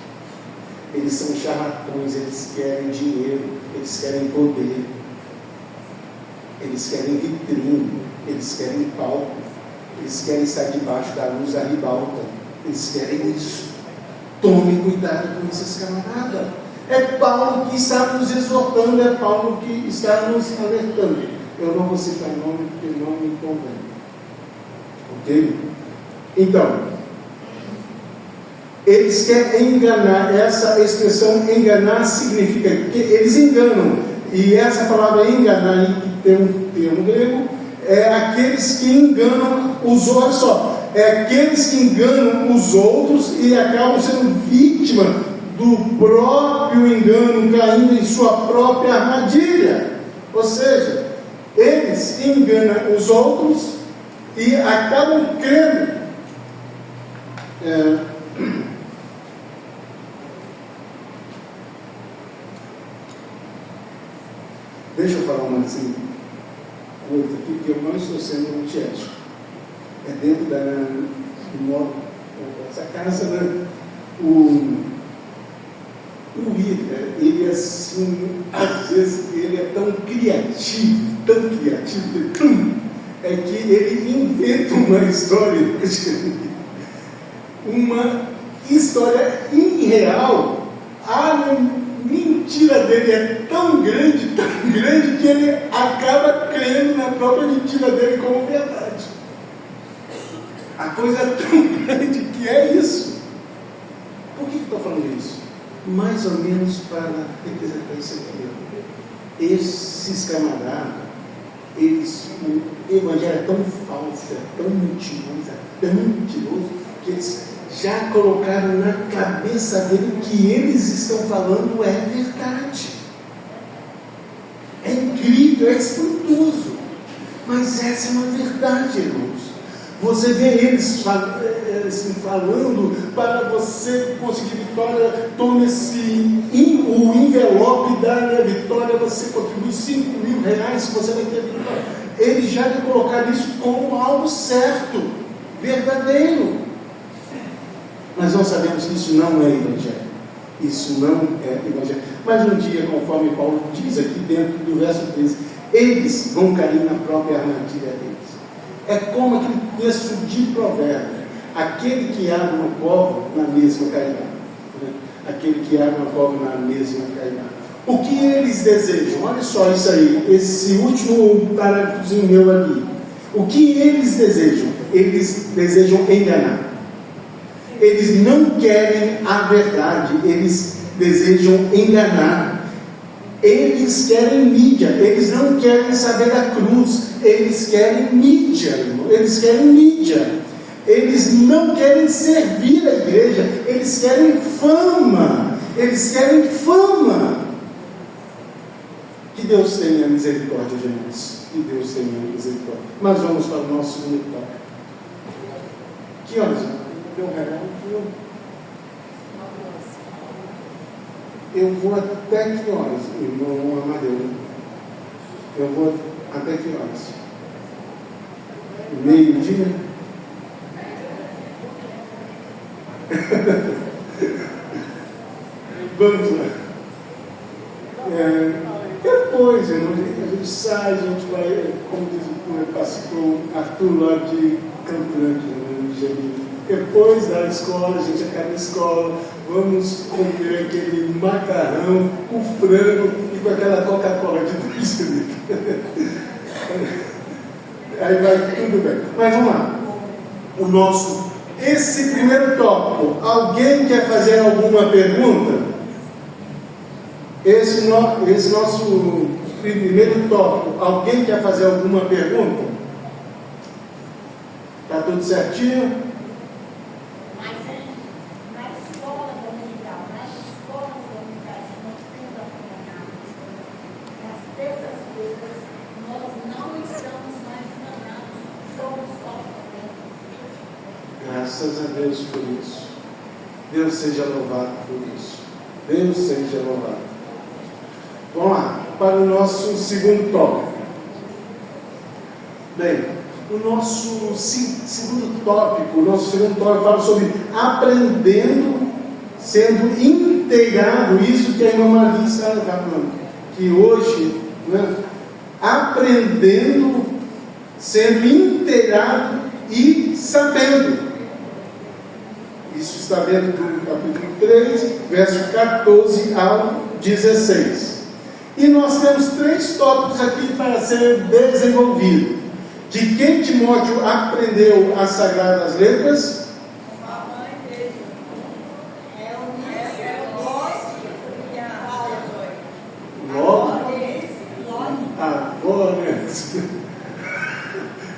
Eles são charlatões, eles querem dinheiro, eles querem poder, eles querem vitrine, eles querem palco, eles querem estar debaixo da luz da ribalta, eles querem isso. Tome cuidado com esses camaradas. É Paulo que está nos exortando, é Paulo que está nos alertando. Eu não vou citar nome porque não me convém. Ok? Então, eles querem enganar. Essa expressão enganar significa que eles enganam. E essa palavra enganar, que tem um termo grego, é aqueles que enganam os outros. Olha só, é aqueles que enganam os outros e acabam sendo vítima do próprio engano, caindo em sua própria armadilha. Ou seja, eles enganam os outros e acabam crendo. Deixa eu falar uma assim, coisa aqui, que eu não estou sendo antiético. É dentro dessa casa, né? O líder, ele assim, às vezes, ele é tão criativo, é que ele inventa uma história irreal. A mentira dele é tão grande, que ele acaba crendo na própria mentira dele como verdade. A coisa é tão grande que é isso. Por que eu estou falando isso? Mais ou menos para representar isso aqui. Esses camaradas, o evangelho é tão falso, é tão mentiroso, que eles já colocaram na cabeça dele que eles estão falando é verdade. É incrível, é espantoso, mas essa é uma verdade, irmãos. Você vê eles falando para você conseguir vitória, tome o o envelope da vitória, você contribui R$5.000, você vai ter vitória. Ele já vai colocar isso como algo certo, verdadeiro. Mas nós sabemos que isso não é evangelho. Isso não é evangelho. Mas um dia, conforme Paulo diz aqui dentro do verso 13, eles vão cair na própria armadilha deles. É como aquele texto de Provérbio: aquele que abre no covo, na mesma cairá. Aquele que abre no covo, na mesma cairá. O que eles desejam? Olha só isso aí, esse último parágrafozinho meu ali. O que eles desejam? Eles desejam enganar. Eles não querem a verdade, eles desejam enganar. Eles querem mídia, eles não querem saber da cruz, eles querem mídia, irmão. Eles querem mídia. Eles não querem servir a igreja, eles querem fama. Eles querem fama. Que Deus tenha misericórdia de nós. Que Deus tenha misericórdia. Mas vamos para o nosso segundo tópico. Que horas? Deu um relógio. Eu vou até que horas, irmão Amadeu? Eu vou até que horas? Meio-dia? Vamos lá. Depois, irmão, a gente sai, a gente vai, como diz o pastor Arthur lá de Campo Grande, no Gemini. Depois da escola, a gente acaba a escola, vamos comer aquele macarrão com frango e com aquela Coca-Cola de 2 litros. Aí vai tudo bem. Mas vamos lá. Esse primeiro tópico, alguém quer fazer alguma pergunta? Esse nosso primeiro tópico, alguém quer fazer alguma pergunta? Está tudo certinho? Graças a Deus por isso. Deus seja louvado por isso. Deus seja louvado. Vamos lá, para o nosso segundo tópico. Bem, o nosso segundo tópico fala sobre aprendendo, sendo integrado. Isso que a irmã Maria está falando, que hoje, né, aprendendo, sendo integrado e sabendo. Isso está dentro do capítulo 3, verso 14 ao 16. E nós temos 3 tópicos aqui para ser desenvolvido. De quem Timóteo aprendeu as Sagradas Letras?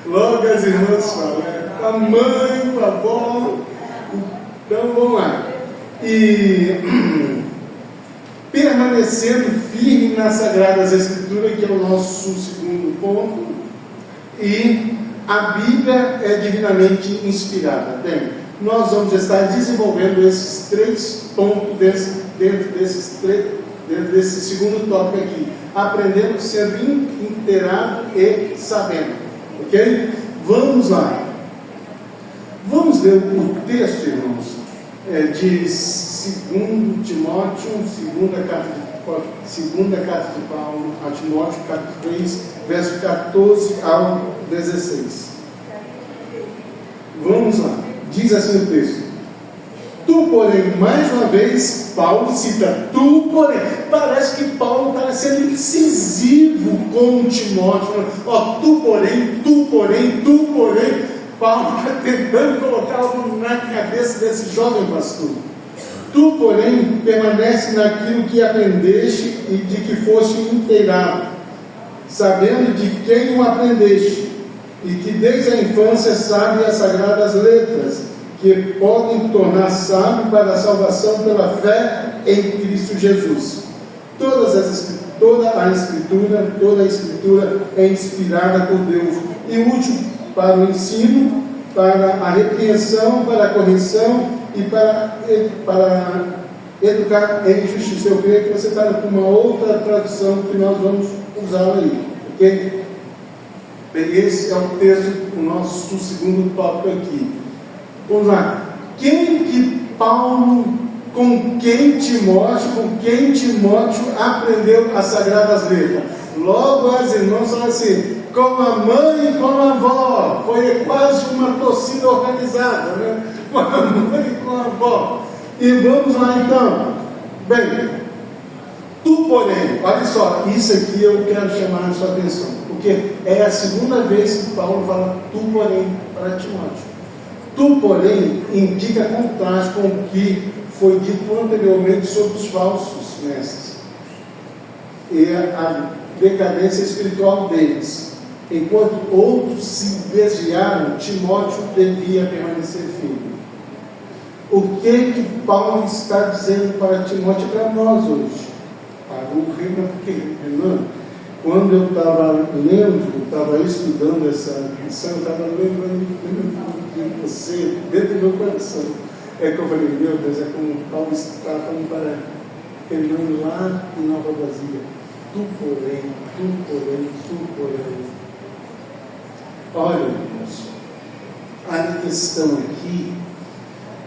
Logo as irmãs falam, a mãe, a avó. Então vamos lá. E permanecendo firme nas Sagradas Escrituras, que é o nosso segundo ponto. E a Bíblia é divinamente inspirada. Bem, nós vamos estar desenvolvendo esses 3 pontos dentro desse segundo tópico aqui. Aprendendo, sendo inteirado e sabendo. Ok? Vamos lá. Vamos ler o texto, irmãos, de 2 Timóteo, segunda carta de Paulo a Timóteo, capítulo 3, verso 14 ao 16. Vamos lá. Diz assim o texto: tu, porém, mais uma vez, Paulo cita tu, porém. Parece que Paulo está sendo incisivo com Timóteo. Tu, porém. Paulo está tentando colocar algo na cabeça desse jovem pastor. Tu, porém, permanece naquilo que aprendeste e de que foste inteirado, sabendo de quem o aprendeste, e que desde a infância sabe as Sagradas Letras, que podem tornar sábio para a salvação pela fé em Cristo Jesus. Toda a Escritura é inspirada por Deus e útil para o ensino, para a repreensão, para a correção e para educar em justiça. Eu creio que você está com uma outra tradução que nós vamos usar aí, ok? Bem, esse é o texto, o nosso segundo tópico aqui. Vamos lá. Com quem Timóteo aprendeu as Sagradas Letras? Logo as irmãs falam assim, com a mãe e com a avó. Foi quase uma torcida organizada, né? Com a mãe e com a avó. E vamos lá então. Bem, tu porém, olha só, isso aqui eu quero chamar a sua atenção, porque é a segunda vez que Paulo fala tu porém para Timóteo. Tu porém indica contraste com o que foi dito anteriormente sobre os falsos mestres e a decadência espiritual deles. Enquanto outros se desviaram, Timóteo devia permanecer firme. O que Paulo está dizendo para Timóteo e para nós hoje? Para o Renan, porque Renan, quando eu estava lendo, estava estudando essa lição, eu estava lembrando de você dentro do meu coração. É que eu falei, meu Deus, é como Paulo está falando para Fernando lá em Nova Brasília. Tu porém. Olha, irmãos, a questão aqui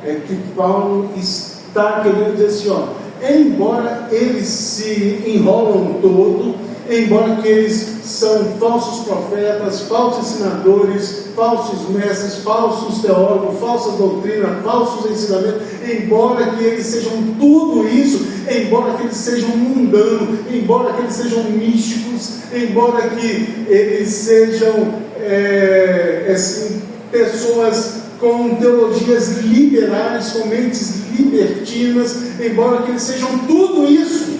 é que Paulo está querendo dizer assim, ó, embora eles se enrolam todo, embora que eles são falsos profetas, falsos ensinadores, falsos mestres, falsos teólogos, falsa doutrina, falsos ensinamentos, embora que eles sejam tudo isso, embora que eles sejam mundanos, embora que eles sejam místicos, embora que eles sejam assim, pessoas com teologias liberais, com mentes libertinas, embora que eles sejam tudo isso,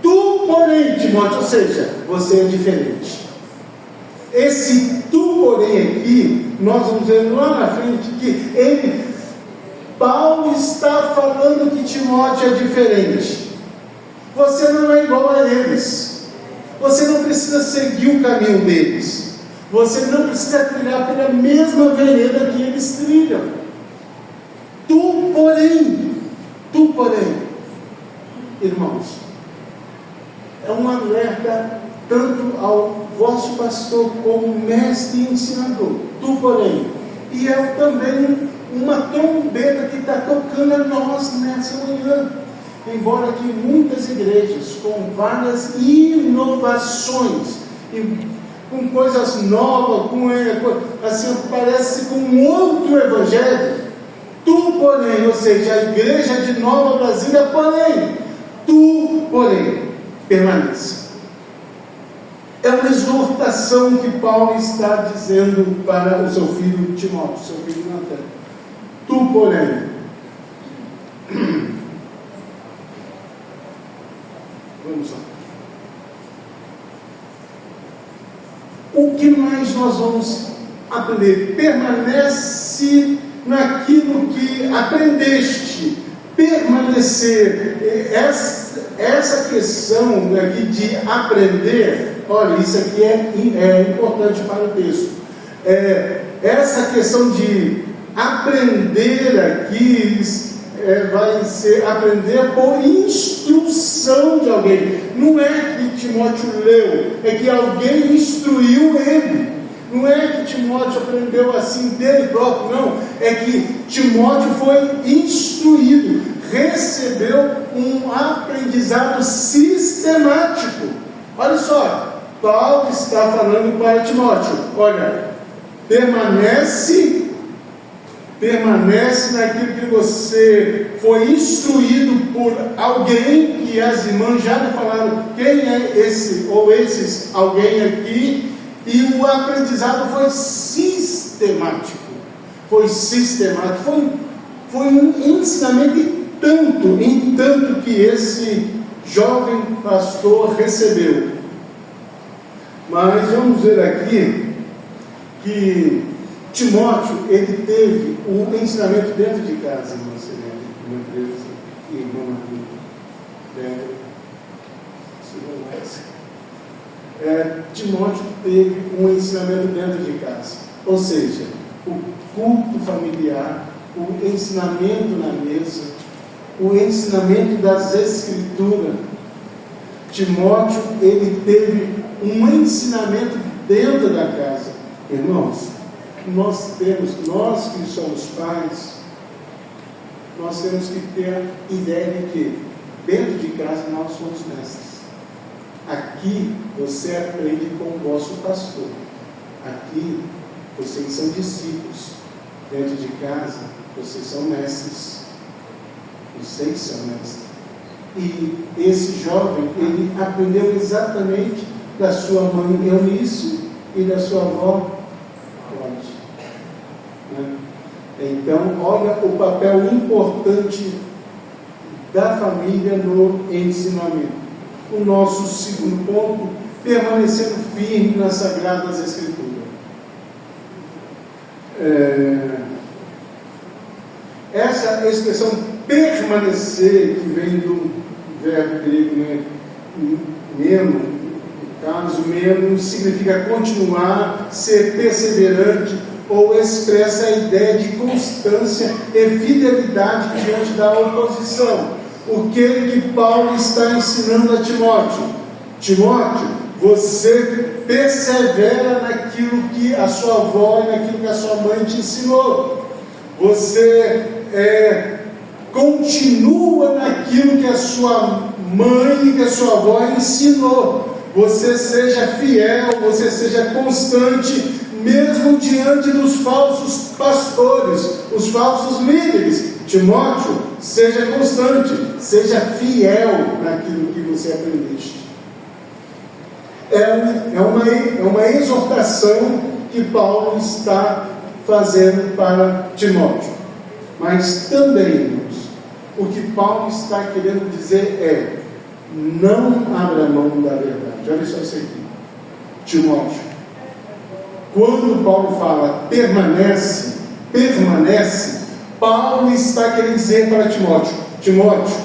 tu, porém, Timóteo, ou seja, você é diferente. Esse tu, porém, aqui, nós vamos ver lá na frente que Paulo está falando que Timóteo é diferente. Você não é igual a eles. Você não precisa seguir o caminho deles. Você não precisa trilhar pela mesma vereda que eles trilham. Tu, porém, irmãos, é um alerta tanto ao vosso pastor como mestre e ensinador. Tu, porém, e é também uma trombeta que está tocando a nós nessa manhã. Embora que muitas igrejas com várias inovações, com coisas novas, assim, parece com um outro evangelho. Tu, porém, ou seja, a igreja de Nova Brasília, porém, tu, porém, permanece. É uma exortação que Paulo está dizendo para o seu filho Timóteo, seu filho Natan. Tu, porém, vamos lá. O que mais nós vamos aprender? Permanece naquilo que aprendeste. Permanecer. Essa questão aqui de aprender, olha, isso aqui é importante para o texto. Essa questão de aprender aqui vai ser aprender por instrução de alguém. Não é que Timóteo leu, é que alguém instruiu ele. Não é que Timóteo aprendeu assim dele próprio, não. É que Timóteo foi instruído, recebeu um aprendizado sistemático. Olha só, Paulo está falando para Timóteo, olha, permanece naquilo que você foi instruído por alguém, que as irmãs já me falaram quem é esse ou esses alguém aqui, e o aprendizado foi sistemático. Foi um ensinamento em tanto que esse jovem pastor recebeu. Mas vamos ver aqui que Timóteo, ele teve o ensinamento dentro de casa, irmã Serena, irmã Teresa e irmã Maria. Timóteo teve um ensinamento dentro de casa, ou seja, o culto familiar, o ensinamento na mesa, o ensinamento das Escrituras. Timóteo, ele teve um ensinamento dentro da casa. Irmãos, nós que somos pais, nós temos que ter a ideia de que dentro de casa nós somos mestres. Aqui você aprende com o vosso pastor. Aqui vocês são discípulos. Dentro de casa vocês são mestres. Vocês são mestres. E esse jovem, ele aprendeu exatamente da sua mãe Eunice e da sua avó Cláudia. Né? Então, olha o papel importante da família no ensinamento. O nosso segundo ponto, permanecendo firme nas Sagradas Escrituras. Essa expressão permanecer, que vem do verbo grego, né, meno, no caso, meno significa continuar, ser perseverante, ou expressa a ideia de constância e fidelidade diante da oposição. O que Paulo está ensinando a Timóteo? Timóteo, você persevera naquilo que a sua avó e naquilo que a sua mãe te ensinou. Você continua naquilo que a sua mãe e que a sua avó ensinou. Você seja fiel, você seja constante, mesmo diante dos falsos pastores, os falsos líderes. Timóteo, seja constante, seja fiel naquilo que você aprendeste. É uma exortação que Paulo está fazendo para Timóteo. Mas também, irmãos, o que Paulo está querendo dizer é: não abra mão da verdade. Olha só isso aqui, Timóteo. Quando Paulo fala permanece, Paulo está querendo dizer para Timóteo,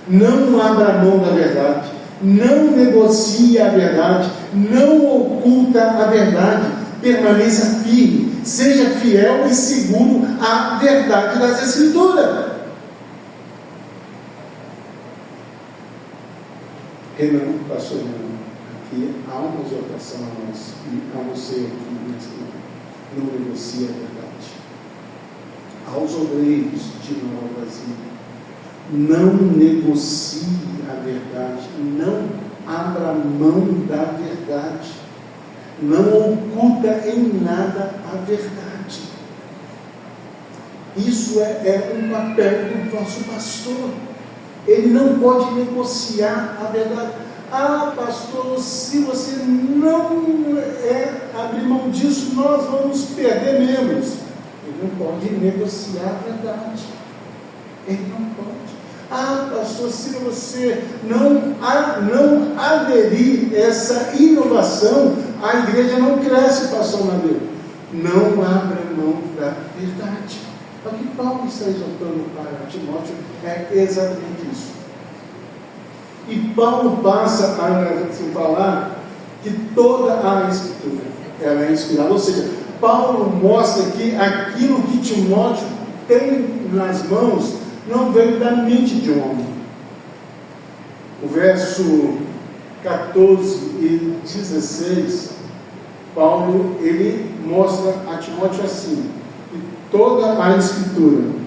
não abra mão da verdade, não negocie a verdade, não oculta a verdade, permaneça firme, seja fiel e seguro à verdade das Escrituras. Renan, pastor Renan, aqui há uma exortação a nós, e a você aqui nessa manhã: não negocie a verdade. Aos obreiros de Nova Brasília, não negocie a verdade, não abra mão da verdade, não oculta em nada a verdade. Isso é um papel do nosso pastor. Ele não pode negociar a verdade. Ah, pastor, se você não abrir mão disso, nós vamos perder membros. Ele não pode negociar a verdade. Ele não pode. Ah, pastor, se você não aderir a essa inovação, a igreja não cresce, pastor Madeira. Não abra mão da verdade. O que Paulo está exortando para Timóteo é exatamente isso. E Paulo passa a falar que toda a Escritura ela é inspirada, ou seja, Paulo mostra que aquilo que Timóteo tem nas mãos não veio da mente de um homem. O verso 14 e 16, Paulo ele mostra a Timóteo assim: que toda a Escritura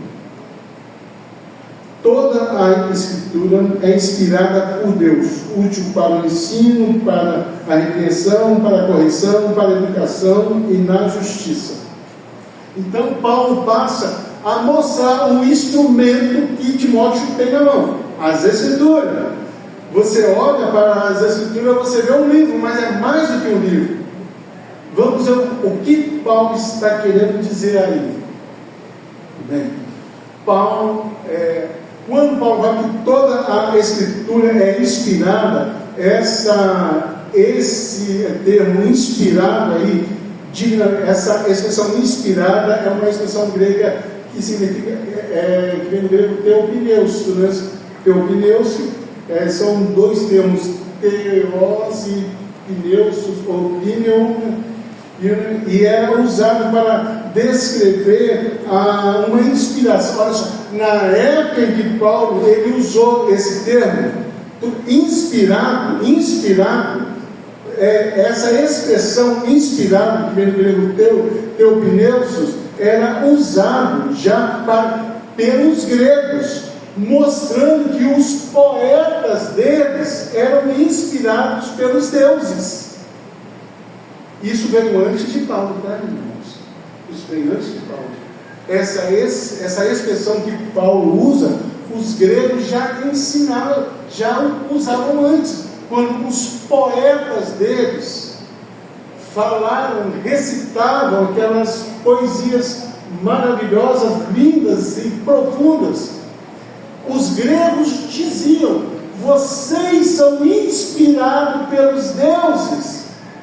é inspirada por Deus, útil para o ensino, para a repreensão, para a correção, para a educação e na justiça. Então Paulo passa a mostrar o instrumento que Timóteo tem na mão, as Escrituras. Você olha para as Escrituras, você vê um livro, mas é mais do que um livro. Vamos ver o que Paulo está querendo dizer aí. Bem, quando Paulo fala que toda a Escritura é inspirada, esse termo inspirado aí, essa expressão inspirada é uma expressão grega que significa, que vem do grego teopneus, né? Teopneus são dois termos, teos e pneus, ou pneu, E era usado para descrever uma inspiração. Olha só, na época em que Paulo ele usou esse termo, inspirado, essa expressão inspirado, que vem do grego teopneusos, era usado já pelos gregos, mostrando que os poetas deles eram inspirados pelos deuses. Isso veio antes de Paulo, tá, irmãos? Isso veio antes de Paulo. Essa expressão que Paulo usa, os gregos já ensinavam, já usavam antes, quando os poetas deles falaram, recitavam aquelas poesias maravilhosas, lindas e profundas. Os gregos diziam: vocês são inspirados pelos deuses.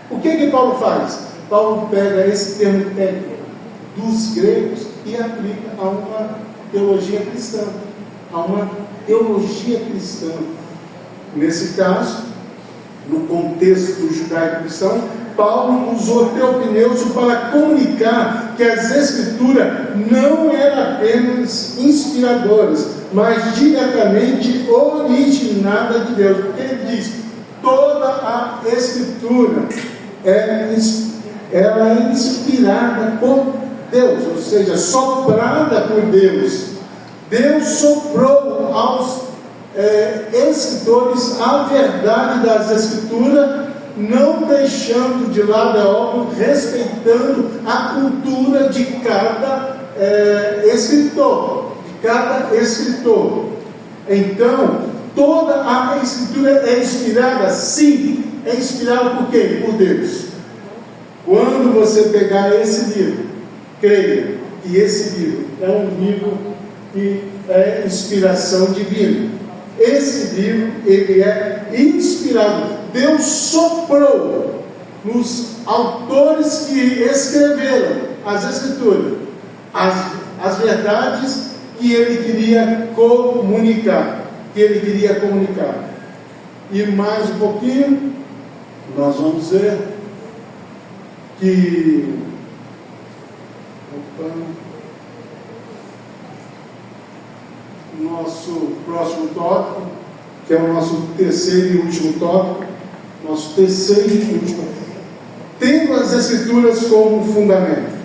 O que Paulo faz? Paulo pega esse termo técnico dos gregos e aplica a uma teologia cristã. Nesse caso, no contexto do judaico-cristão, Paulo usou teopneuso para comunicar que as Escrituras não eram apenas inspiradoras, mas diretamente originadas de Deus. Porque ele diz: toda a Escritura ela é inspirada por Deus, ou seja, soprada por Deus. Deus soprou aos escritores a verdade das Escrituras, não deixando de lado, é óbvio, respeitando a cultura de cada escritor. Então, toda a Escritura é inspirada? Sim. É inspirada por quê? Por Deus. Quando você pegar esse livro, creia que esse livro é um livro que é inspiração divina. Esse livro, ele é inspirado. Deus soprou nos autores que escreveram as Escrituras as verdades que ele queria comunicar. E mais um pouquinho, nós vamos ver que nosso próximo tópico, que é o nosso terceiro e último tópico, tendo as Escrituras como fundamento.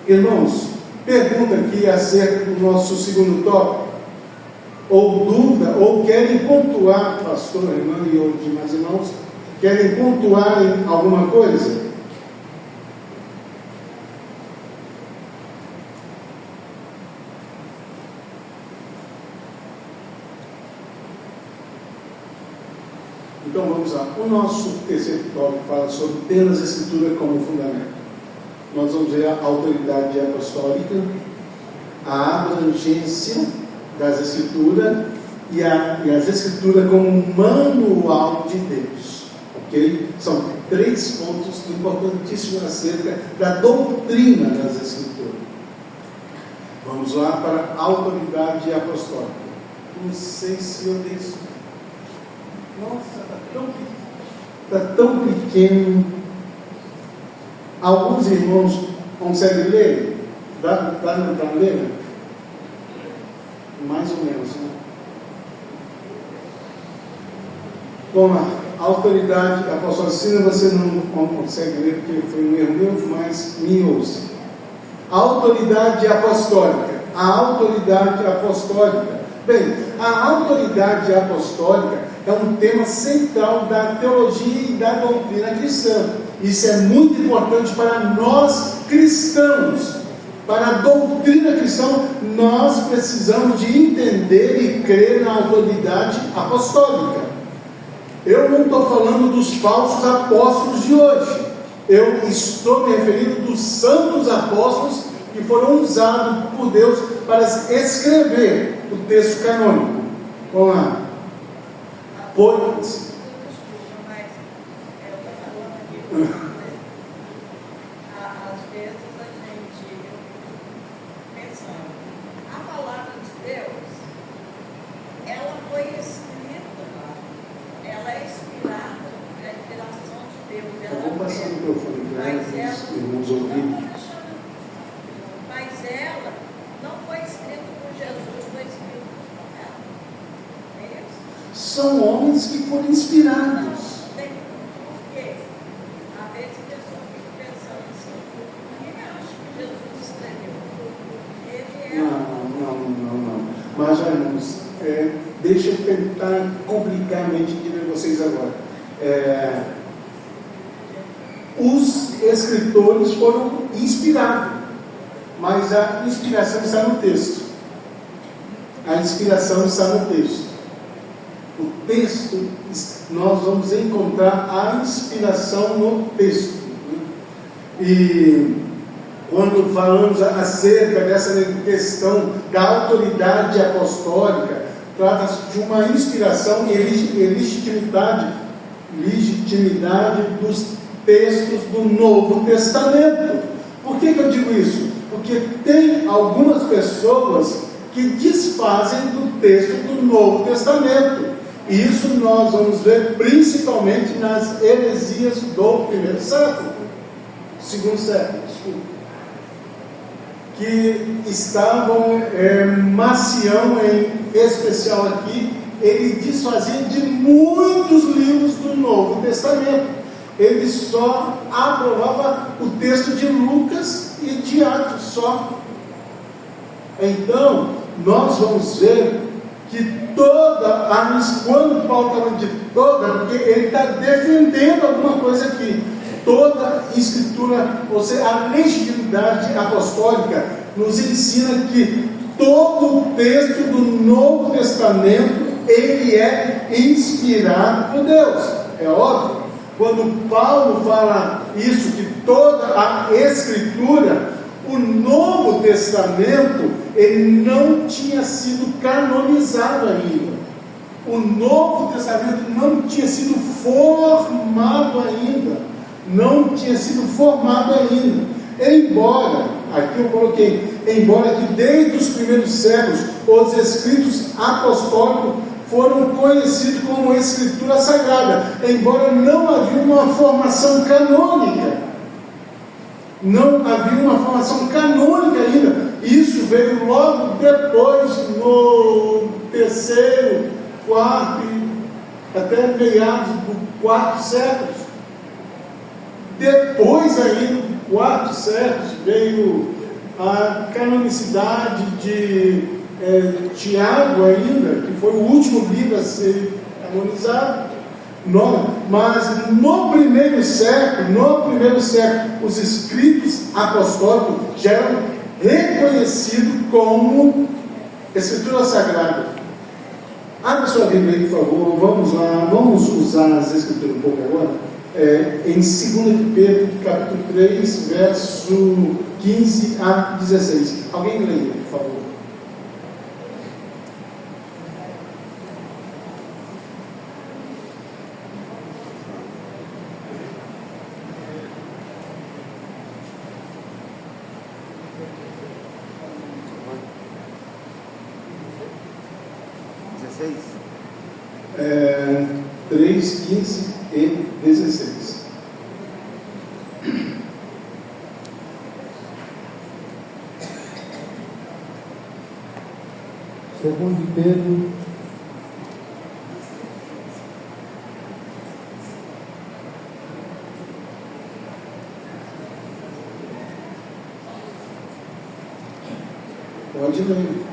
Irmãos, pergunta aqui acerca do nosso segundo tópico, ou dúvida, ou querem pontuar, pastor, irmã e outros demais irmãos, querem pontuar em alguma coisa? Então vamos lá. O nosso terceiro tópico fala sobre ter as Escrituras como fundamento. Nós vamos ver a autoridade apostólica, a abrangência das Escrituras e as Escrituras como um manual de Deus. Ok? São 3 pontos importantíssimos acerca da doutrina das Escrituras. Vamos lá para a autoridade apostólica. Não sei se eu disse. Nossa, está tão pequeno. Alguns irmãos conseguem ler? Dá para ler? Mais ou menos, né? Bom, a autoridade apostólica, se você não consegue ler, porque foi um erro meu, mas me ouça. A autoridade apostólica. Bem, a autoridade apostólica é um tema central da teologia e da doutrina cristã. Isso é muito importante para nós cristãos. Para a doutrina cristã, nós precisamos de entender e crer na autoridade apostólica. Eu não estou falando dos falsos apóstolos de hoje. Eu estou me referindo dos santos apóstolos que foram usados por Deus para escrever o texto canônico. Vamos lá. Às vezes a gente pensando, a palavra de Deus, ela foi escrita são homens que foram inspirados. Porque às vezes a pessoa fica pensando assim, quem acha que Jesus escreveu? Ele é. Não. Mas, irmãos, deixa eu tentar complicar a mente de vocês agora. Os escritores foram inspirados, mas a inspiração está no texto. A inspiração está no texto. O texto, nós vamos encontrar a inspiração no texto. E quando falamos acerca dessa questão da autoridade apostólica, trata-se de uma inspiração e legitimidade dos textos do Novo Testamento. Por que eu digo isso? Porque tem algumas pessoas que desfazem do texto do Novo Testamento. E isso nós vamos ver principalmente nas heresias do primeiro século, segundo século, desculpa, que estavam, Macião em especial aqui, ele desfazia de muitos livros do Novo Testamento. Ele só aprovava o texto de Lucas e de Atos só. Então, nós vamos ver que quando Paulo está falando de toda, porque ele está defendendo alguma coisa aqui. Toda escritura, ou seja, a legitimidade apostólica nos ensina que todo o texto do Novo Testamento, ele é inspirado por Deus. É óbvio. Quando Paulo fala isso, que toda a escritura, o Novo Testamento, ele não tinha sido canonizado ainda. O Novo Testamento não tinha sido formado ainda. Não tinha sido formado ainda. Embora, aqui eu coloquei, embora que desde os primeiros séculos, os escritos apostólicos foram conhecidos como Escritura Sagrada, embora não havia uma formação canônica. Não havia uma formação canônica ainda. Isso veio logo depois, no terceiro, quarto, até meados do quarto século. Depois aí, no quarto século, veio a canonicidade de Tiago ainda, que foi o último livro a ser canonizado. Mas no primeiro século, os escritos apostólicos já eram reconhecidos como Escritura Sagrada. Abra sua Bíblia aí, por favor. Vamos lá, vamos usar as Escrituras um pouco agora. Em 2 Pedro, capítulo 3, verso 15 a 16. Alguém lê, por favor. Dezesseis? 3, 15 e 16. Segundo Pedro, pode ler.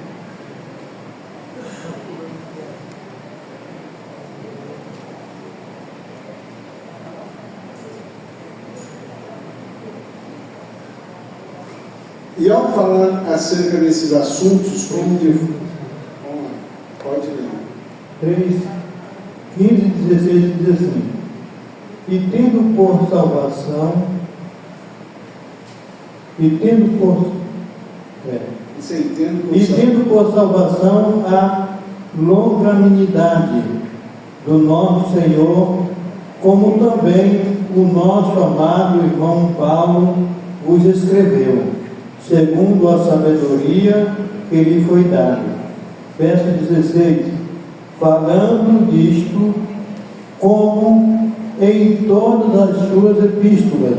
E ao falar acerca desses assuntos, como que... Pode ler. 3, 15 e 16 diz assim: e tendo por salvação, a longanimidade do nosso Senhor, como também o nosso amado irmão Paulo vos escreveu, segundo a sabedoria que lhe foi dada. Verso 16: falando disto, como em todas as suas epístolas,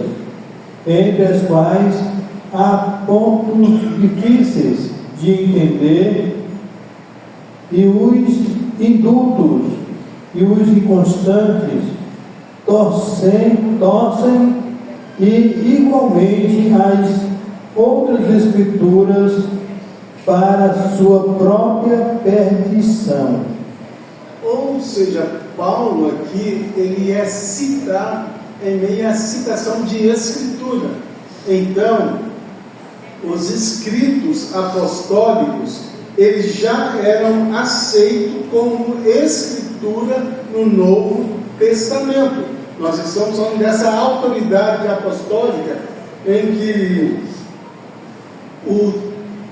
entre as quais há pontos difíceis de entender, e os indultos e os inconstantes torcem e igualmente as outras escrituras para sua própria perdição. Ou seja, Paulo aqui, ele é citado em meio à citação de escritura. Então, os escritos apostólicos, eles já eram aceitos como escritura no Novo Testamento. Nós estamos falando dessa autoridade apostólica em que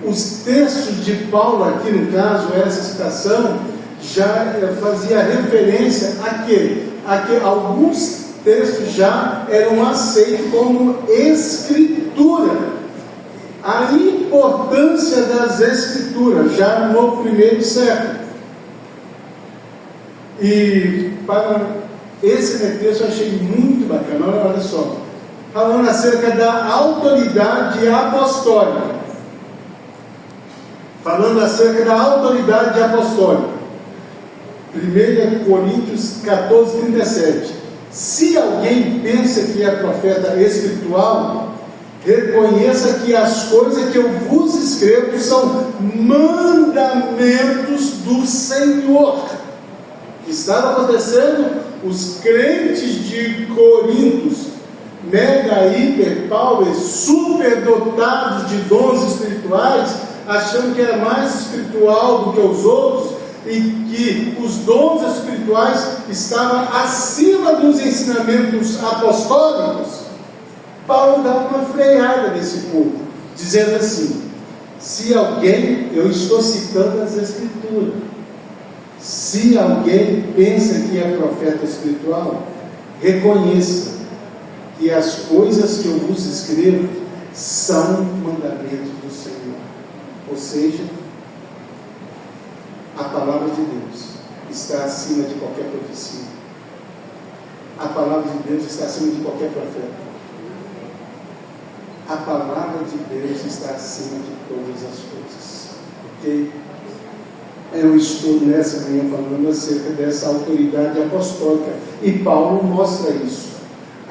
os textos de Paulo aqui, no caso, essa citação, já fazia referência a que alguns textos já eram aceitos como escritura. A importância das escrituras, já no primeiro século. E para esse texto eu achei muito bacana, olha só. Falando acerca da autoridade apostólica. Falando acerca da autoridade apostólica. 1 Coríntios 14, 37. Se alguém pensa que é profeta espiritual, reconheça que as coisas que eu vos escrevo são mandamentos do Senhor. O que estava acontecendo? Os crentes de Corintos, mega, hiper, power, superdotados de dons espirituais, achando que era mais espiritual do que os outros, e que os dons espirituais estavam acima dos ensinamentos apostólicos. Paulo dá uma freada nesse povo, dizendo assim: se alguém, eu estou citando as escrituras, se alguém pensa que é profeta espiritual, reconheça que as coisas que eu vos escrevo são mandamentos do Senhor. Ou seja, a palavra de Deus está acima de qualquer profecia. A palavra de Deus está acima de qualquer profeta. A palavra de Deus está acima de todas as coisas. Ok? Eu estou nessa manhã falando acerca dessa autoridade apostólica. E Paulo mostra isso.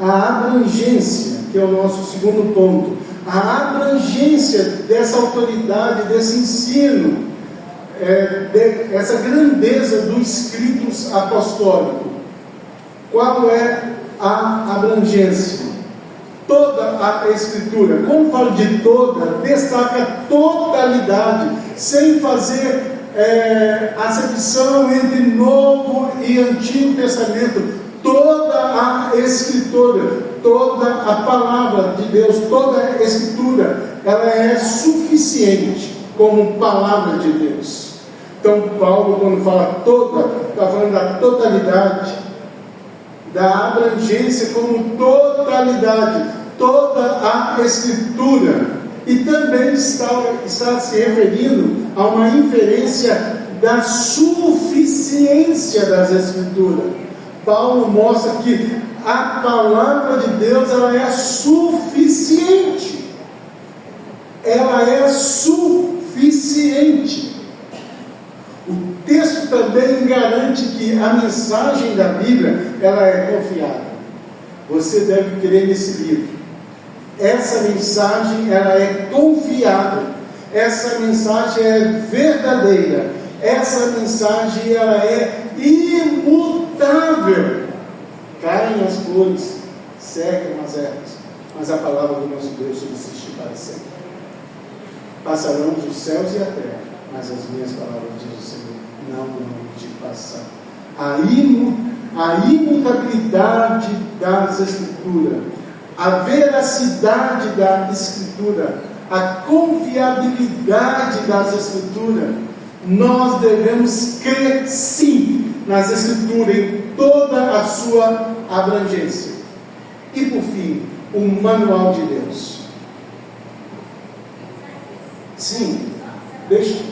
A abrangência, que é o nosso segundo ponto. A abrangência dessa autoridade, desse ensino, essa grandeza dos escritos apostólicos. Qual é a abrangência? Toda a escritura, como falo de toda, destaca a totalidade, sem fazer acepção entre Novo e Antigo Testamento. Toda a escritura, toda a palavra de Deus, toda a escritura, ela é suficiente como palavra de Deus. Então Paulo, quando fala toda, está falando da totalidade, da abrangência como totalidade, toda a escritura. E também está se referindo a uma inferência da suficiência das escrituras. Paulo mostra que a palavra de Deus, ela é suficiente. Ela é suficiente. O texto também garante que a mensagem da Bíblia, ela é confiável. Você deve crer nesse livro. Essa mensagem, ela é confiável. Essa mensagem é verdadeira. Essa mensagem, ela é imutável. Caem as flores, secam as ervas, mas a palavra do nosso Deus subsiste para sempre. Passarão os céus e a terra, mas as minhas palavras, diz o Senhor, não de passar. A imutabilidade das Escrituras, a veracidade da Escritura, a confiabilidade das Escrituras, nós devemos crer sim nas Escrituras, em toda a sua abrangência. E por fim, o manual de Deus. Sim, deixa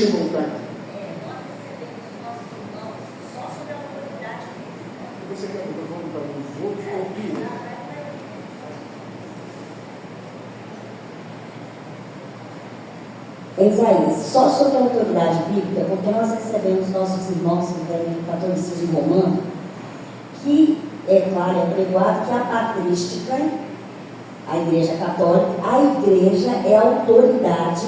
eu voltar aqui. Você quer voltar nos outros ou Bíblia? Isaías, só sobre a autoridade bíblica, porque nós recebemos nossos irmãos que vêm do catolicismo romano, que, é claro, é pregoado que a patrística, a Igreja Católica, a Igreja é autoridade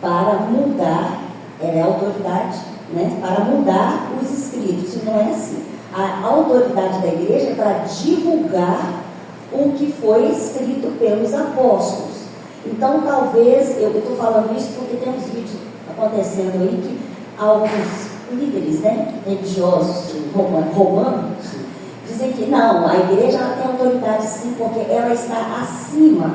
para mudar, ela é autoridade, né, para mudar os escritos, e não é assim. A autoridade da Igreja é para divulgar o que foi escrito pelos apóstolos. Então, talvez, eu estou falando isso porque tem uns vídeos acontecendo aí que alguns líderes, né, religiosos romanos dizem que não, a igreja ela tem autoridade sim, porque ela está acima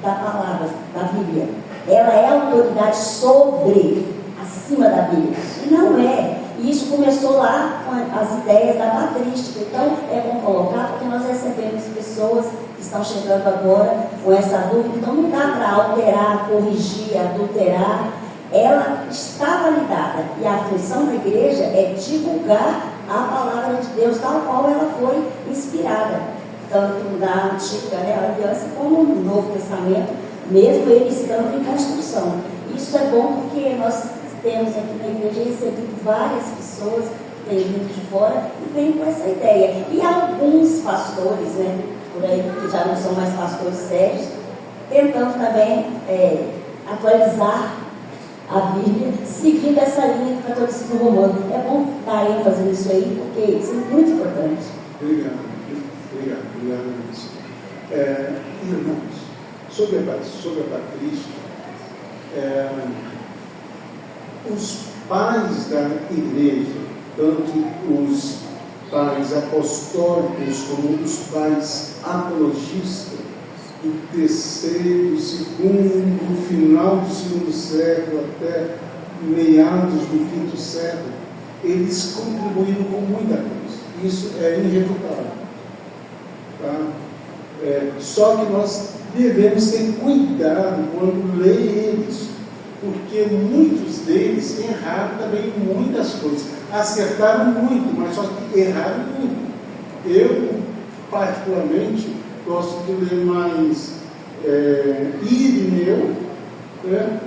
da palavra, da Bíblia. Ela é autoridade acima da Bíblia. E não é. E isso começou lá com as ideias da patrística. Então, é bom colocar, porque nós recebemos pessoas que estão chegando agora com essa dúvida. Então, não dá para alterar, corrigir, adulterar. Ela está validada. E a função da igreja é divulgar a palavra de Deus, tal qual ela foi inspirada. Tanto na Antiga Aliança como no Novo Testamento, mesmo ele estando em construção. Isso é bom porque nós temos aqui na igreja recebido várias pessoas que têm vindo de fora e vêm com essa ideia. E alguns pastores, né, por aí, que já não são mais pastores sérios, tentando também atualizar a Bíblia, seguindo essa linha do catolicismo romano. É bom dar ênfase nisso aí, porque isso é muito importante. Obrigado, Luiz. Irmãos, sobre a patrística, os pais da igreja, tanto os pais apostólicos como os pais apologistas, do terceiro, segundo, final do segundo século até meados do quinto século, eles contribuíram com muita coisa. Isso é irrefutável. Tá? Só que nós devemos ter cuidado quando ler eles, porque muitos deles erraram também em muitas coisas. Acertaram muito, mas só que erraram muito. Eu, particularmente, gosto de ler mais Irineu, né?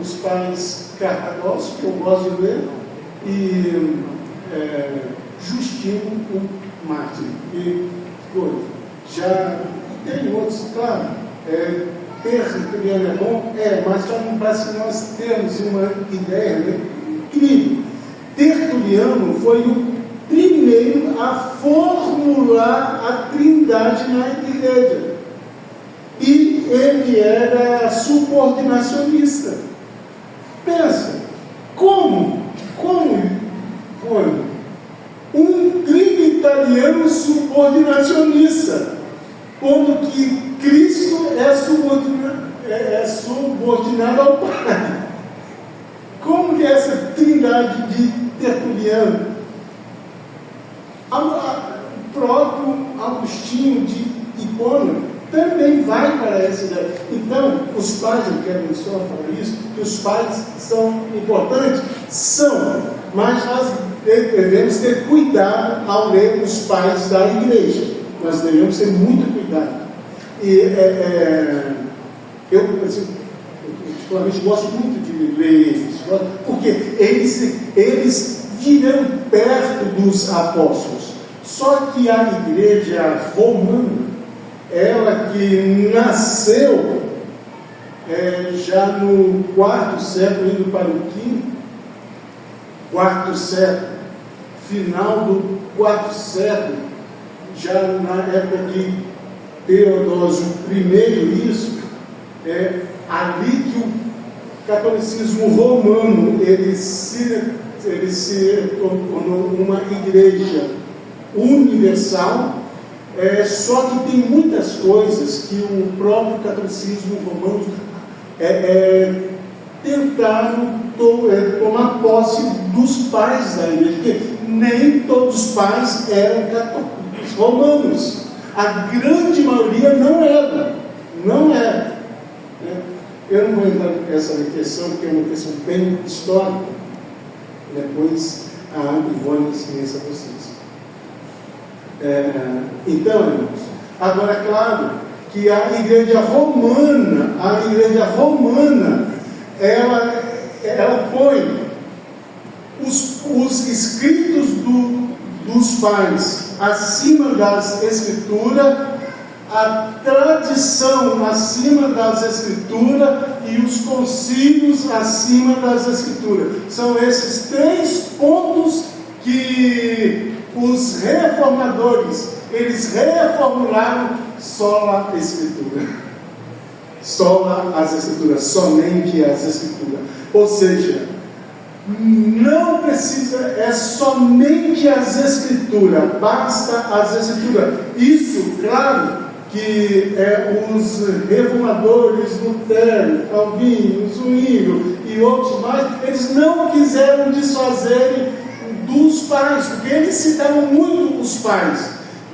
Os pais Carpadócio, que eu gosto de ler, e Justino, o Mártir. E já tem outros, claro. Tertuliano é bom, mas só não parece que nós temos uma ideia, né, incrível. Tertuliano foi o primeiro a formular a trindade na igreja. E ele era subordinacionista. Pensa, como foi um trinitariano subordinacionista, quando que Cristo é subordinado ao Pai? Como que é essa trindade de Tertuliano? O próprio Agostinho de Hipona também vai para essa ideia. Então, os pais, eu quero só falar isso, que os pais são importantes? São, mas nós devemos ter cuidado ao ler os pais da igreja. Nós devemos ter muito cuidado. E eu, particularmente, gosto muito de ler eles, porque eles virão perto dos apóstolos. Só que a igreja romana, ela que nasceu já no quarto século, indo para o quarto século, final do quarto século, já na época de Teodósio I, isso, ali que o catolicismo romano ele se tornou uma igreja universal, só que tem muitas coisas que o próprio catolicismo romano tentaram tomar posse dos pais da igreja, porque nem todos os pais eram católicos romanos. A grande maioria não era. Eu não vou entrar nessa questão, porque é uma questão bem histórica. Depois a Ivone ensina a vocês. Então, irmãos, agora é claro que a igreja romana ela põe os escritos dos pais acima das escrituras, a tradição acima das escrituras e os concílios acima das escrituras. São esses 3 pontos que os reformadores, eles reformularam sola a escritura. Sola as escrituras, somente as escrituras. Ou seja, não precisa, é somente as escrituras, basta as escrituras. Isso, claro, que os reformadores, Lutero, Calvino, Zwinglio e outros mais, eles não quiseram desfazerem dos pais, porque eles citaram muito os pais,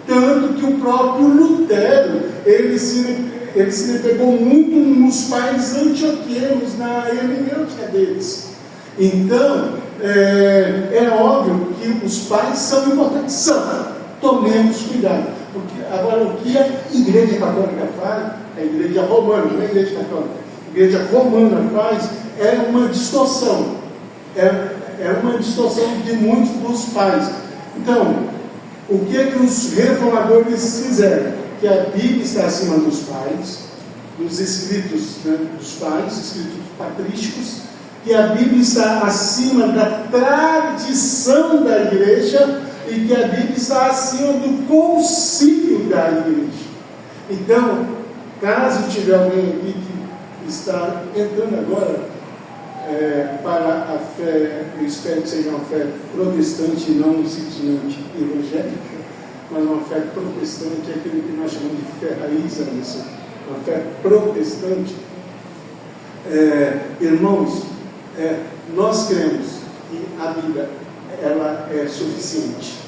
tanto que o próprio Lutero, ele se pegou muito nos pais antioquianos, na hermenêutica deles. Então, é óbvio que os pais são importantes, tomemos cuidado. Agora, o que a Igreja Católica faz, a Igreja Romana, não é a Igreja Católica, a Igreja Romana faz, é uma distorção. É uma distorção de muitos dos pais. Então, o que os reformadores fizeram? Que a Bíblia está acima dos pais, dos escritos, né, dos pais, escritos patrísticos, que a Bíblia está acima da tradição da igreja e que a Bíblia está acima do concílio da igreja. Então, caso tiver alguém aqui que está entrando agora para a fé, eu espero que seja uma fé protestante e não simplesmente evangélica, mas uma fé protestante, é aquilo que nós chamamos de fé raiz, uma fé protestante. Irmãos, nós cremos que a Bíblia, ela é suficiente.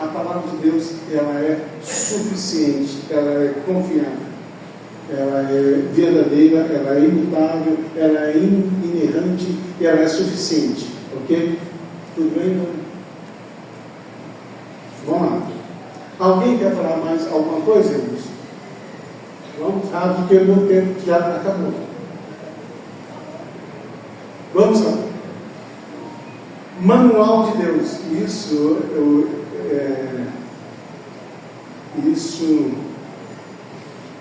A palavra de Deus, ela é suficiente, ela é confiável, ela é verdadeira, ela é imutável, ela é inerrante e ela é suficiente. Ok? Tudo bem? Vamos lá. Alguém quer falar mais alguma coisa, irmãos? Vamos rápido, porque o meu tempo já acabou. Vamos lá. Manual de Deus. Isso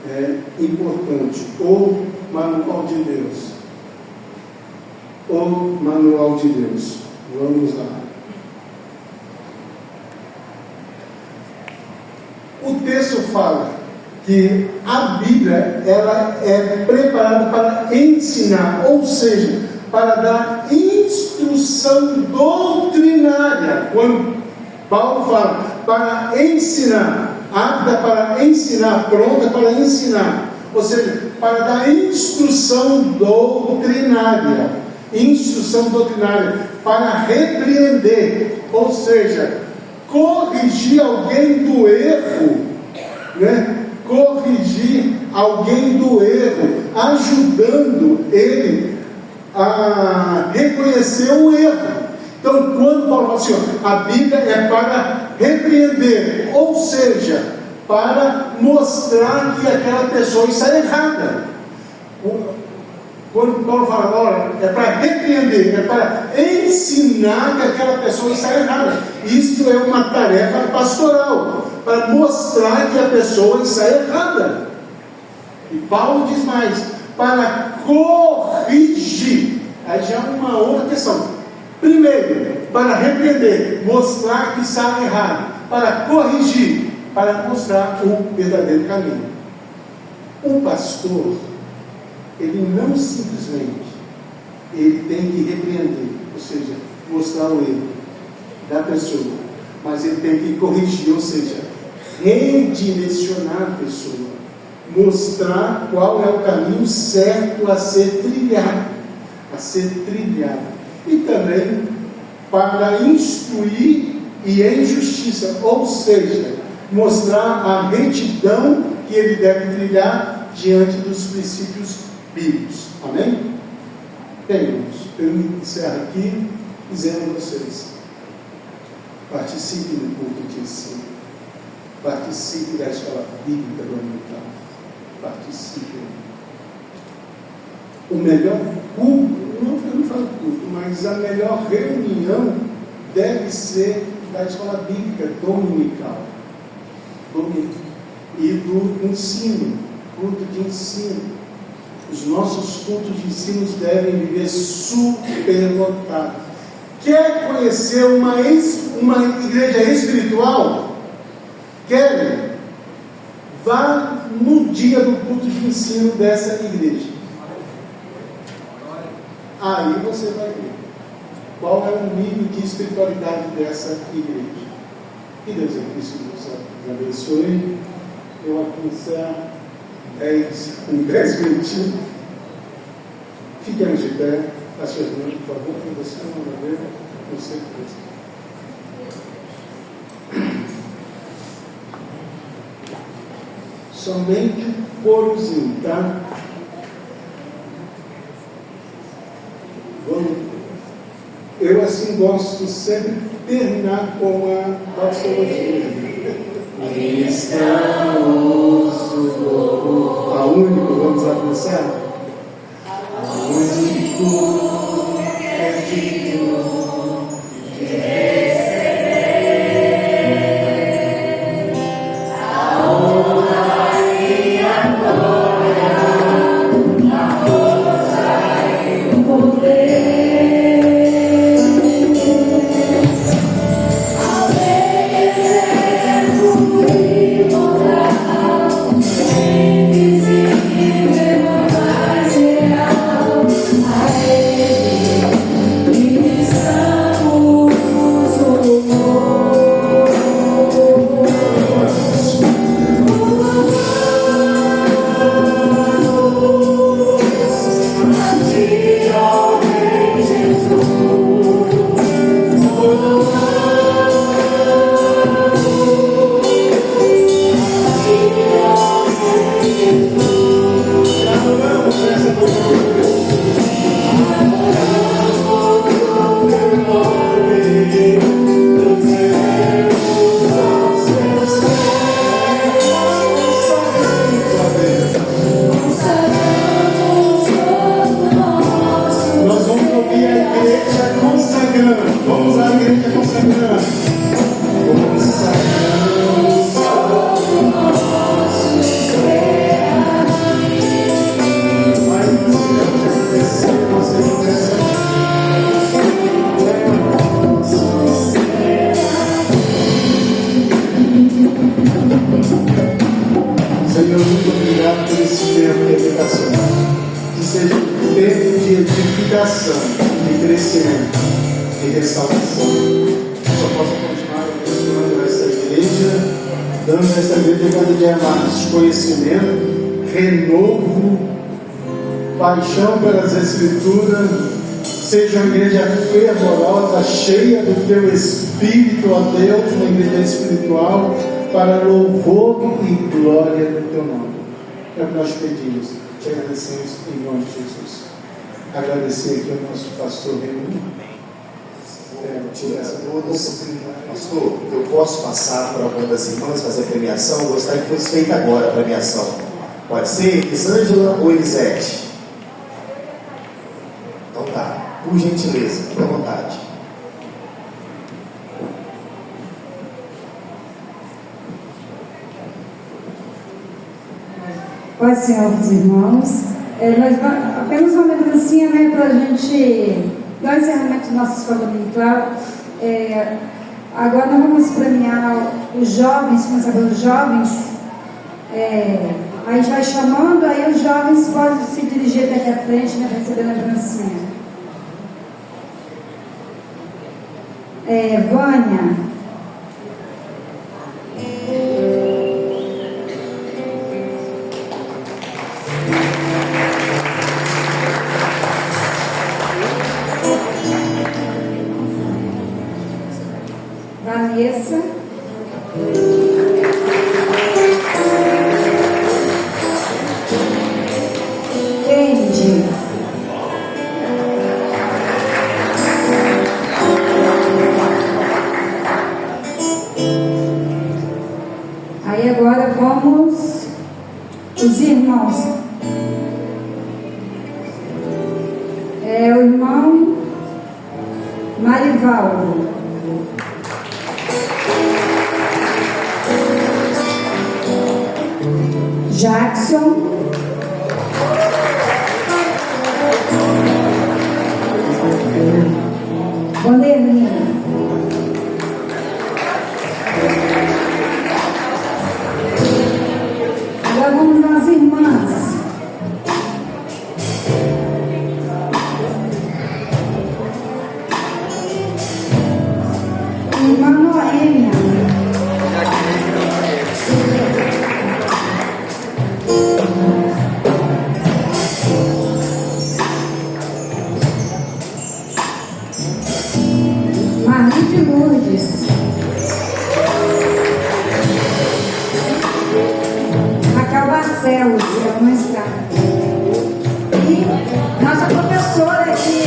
é importante. O Manual de Deus. O Manual de Deus. Vamos lá. O texto fala que a Bíblia, ela é preparada para ensinar, ou seja, para dar instrução doutrinária. Quando Paulo fala para ensinar, apta para ensinar, pronta para ensinar, ou seja, para dar instrução doutrinária, para repreender, ou seja, corrigir alguém do erro, né? Corrigir alguém do erro, ajudando ele a reconhecer o erro. Então, quando Paulo fala assim, a Bíblia é para repreender, ou seja, para mostrar que aquela pessoa está errada. Quando Paulo fala, olha, é para repreender, é para ensinar que aquela pessoa está errada. Isso é uma tarefa pastoral, para mostrar que a pessoa está errada. E Paulo diz mais, para corrigir. Aí já é uma outra questão. Primeiro, para repreender, mostrar que está errado. Para corrigir, para mostrar o verdadeiro caminho. O pastor, ele não simplesmente, ele tem que repreender, ou seja, mostrar o erro da pessoa, mas ele tem que corrigir, ou seja, redirecionar a pessoa, mostrar qual é o caminho certo a ser trilhado, e também para instruir e em justiça, ou seja, mostrar a retidão que ele deve trilhar diante dos princípios bíblicos. Amém? Bem, irmãos, eu encerro aqui dizendo a vocês: participem do culto de ensino, participem da escola bíblica dominical, participem. O melhor culto eu não falo tudo, mas a melhor reunião deve ser da escola bíblica dominical. E do ensino, culto de ensino. Os nossos cultos de ensino devem viver superlotados. Quer conhecer uma igreja espiritual? Querem? Vá no dia do culto de ensino dessa igreja. Aí você vai ver qual é o nível de espiritualidade dessa igreja. Que Deus é Cristo nos abençoe. Eu aqui encerro 10 minutinhos. Fiquemos de pé. Pastor Fernando, por favor, que você não vai ver. Não sei o que. Somente um corozinho, tá? Eu assim gosto sempre de terminar com a doxologia. Estamos a único, vamos apreciar? A único é digno de receber a honra e a glória, a força e o poder. Senhor, muito obrigado por esse tempo de educação. Que seja um tempo de edificação, de crescimento, de restauração. Só possa continuar abençoando essa igreja, dando a essa igreja cada dia mais conhecimento, renovo, paixão pelas Escrituras. Seja uma igreja fervorosa, cheia do Teu Espírito, ó Deus, uma igreja espiritual, para louvor e glória do Teu nome. É o que nós pedimos, te agradecemos em nome de Jesus. Agradecer aqui ao nosso pastor Raimundo. Pastor, eu posso passar para alguma das irmãs fazer a premiação? Eu gostaria que fosse feita agora a premiação. Pode ser Elisângela ou Elisete? Então tá. Por gentileza, fique à vontade. Pode ser, senhores irmãos. Apenas uma lembrancinha, né, para a gente dar o encerramento da nossa escola dominical. Agora nós vamos premiar os jovens, começar pelos jovens. A gente vai chamando, aí os jovens podem se dirigir até aqui à frente, né, para receber a lembrancinha. Vânia. Vanessa. Kendi. irmão Marivaldo. Jackson. Vanderlina. Agora vamos às irmãs. Irmã Noêmia. Marli de Lourdes. Raquel Barcelos, ela não está. E nossa professora aqui,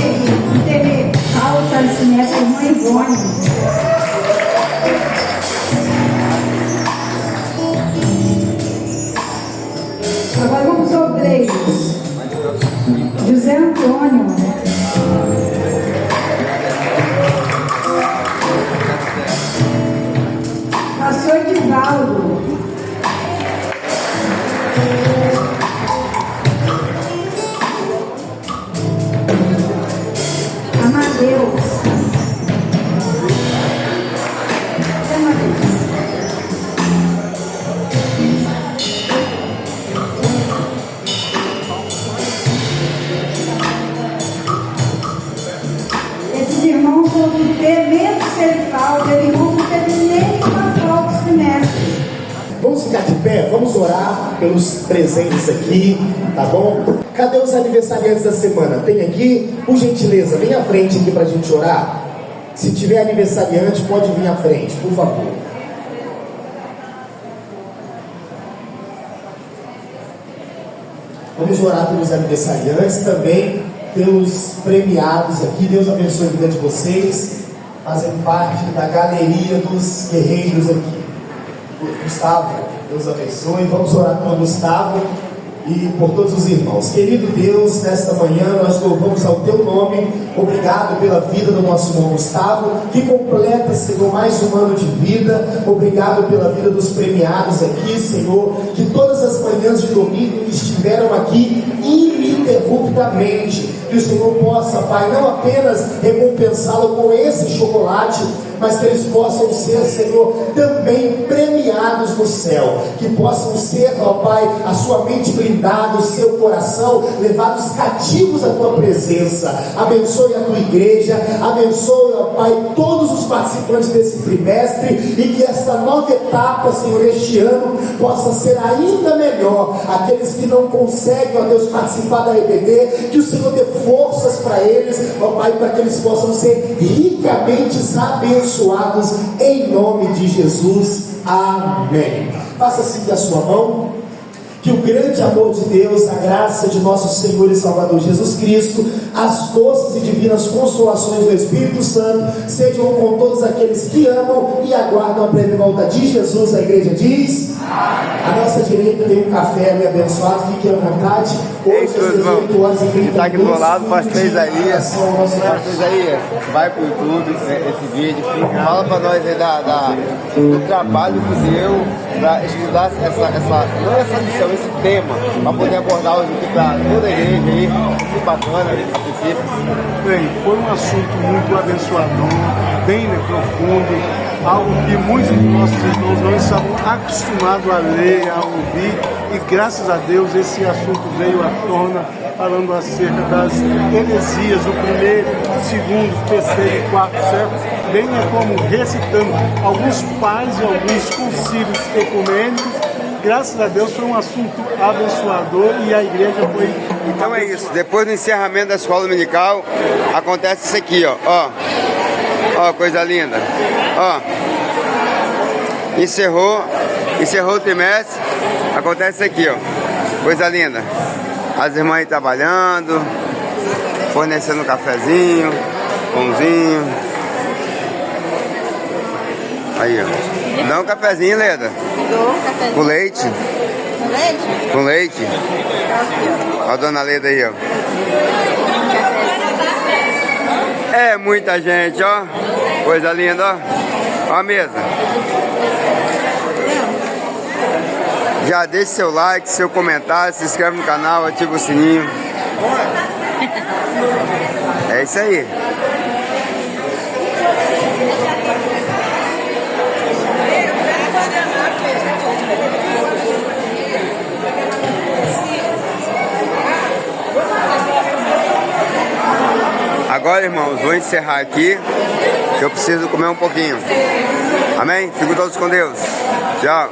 que teve alta esse semestre, a irmã Ivone. Agora vamos aos obreiros. José Antônio. Pastor Edivaldo. Amadeus. Esses irmãos vão ter, mesmo se ele falta, ele não teve nenhuma falta esse semestre. Vamos ficar de pé, vamos orar pelos presentes aqui, tá bom? Cadê os aniversariantes da semana? Tem aqui? Por gentileza, vem à frente aqui pra gente orar. Se tiver aniversariante, pode vir à frente, por favor. Vamos orar pelos aniversariantes, também pelos premiados aqui. Deus abençoe a vida de vocês, fazem parte da galeria dos guerreiros aqui. Gustavo, Deus abençoe. Vamos orar pelo Gustavo e por todos os irmãos. Querido Deus, nesta manhã nós louvamos ao Teu nome. Obrigado pela vida do nosso irmão Gustavo, que completa, Senhor, mais um ano de vida. Obrigado pela vida dos premiados aqui, Senhor, que todas as manhãs de domingo estiveram aqui ininterruptamente. Que o Senhor possa, Pai, não apenas recompensá-lo com esse chocolate, mas que eles possam ser, Senhor, também premiados no céu. Que possam ser, ó Pai, a sua mente blindada, o seu coração levados cativos à Tua presença. Abençoe a Tua igreja, abençoe, ó Pai, todos os participantes desse trimestre, e que esta nova etapa, Senhor, este ano, possa ser ainda melhor. Aqueles que não conseguem, ó Deus, participar da EBD, que o Senhor dê forças para eles, ó Pai, para que eles possam ser ricamente abençoados em nome de Jesus. Amém. Faça assim com a sua mão. Que o grande amor de Deus, a graça de nosso Senhor e Salvador Jesus Cristo, as doces e divinas consolações do Espírito Santo sejam com todos aqueles que amam e aguardam a breve volta de Jesus. A igreja diz: à nossa direita tem um café bem abençoado, fiquem à vontade. Hoje às 18 horas e 30 está aqui do meu lado, pastor Isaías. Pastor Isaías, vai pro YouTube esse vídeo. Fala para nós aí do trabalho que deu para estudar essa lição, esse tema, para poder abordar hoje aqui para toda a igreja aí. Que bacana, a princípio. Bem, foi um assunto muito abençoador, bem profundo, algo que muitos de nossos irmãos não estavam acostumados a ler, a ouvir, e graças a Deus esse assunto veio à tona, falando acerca das heresias do primeiro, segundo, terceiro e quarto século, bem como recitando alguns pais e alguns concílios ecumênicos. Graças a Deus foi um assunto abençoador e a igreja foi... Então é isso, depois do encerramento da escola dominical, acontece isso aqui, ó, coisa linda, ó, encerrou o trimestre, acontece isso aqui, ó, coisa linda, as irmãs aí trabalhando, fornecendo um cafezinho, pãozinho, aí, ó, dá um cafezinho, Leda. Café. Com leite? Com leite? Com leite. Olha a dona Leda aí, ó. É muita gente, ó. Coisa linda, ó. Ó a mesa. Já deixe seu like, seu comentário, se inscreve no canal, ativa o sininho. É isso aí. Agora, irmãos, vou encerrar aqui, que eu preciso comer um pouquinho. Amém? Fiquem todos com Deus. Tchau.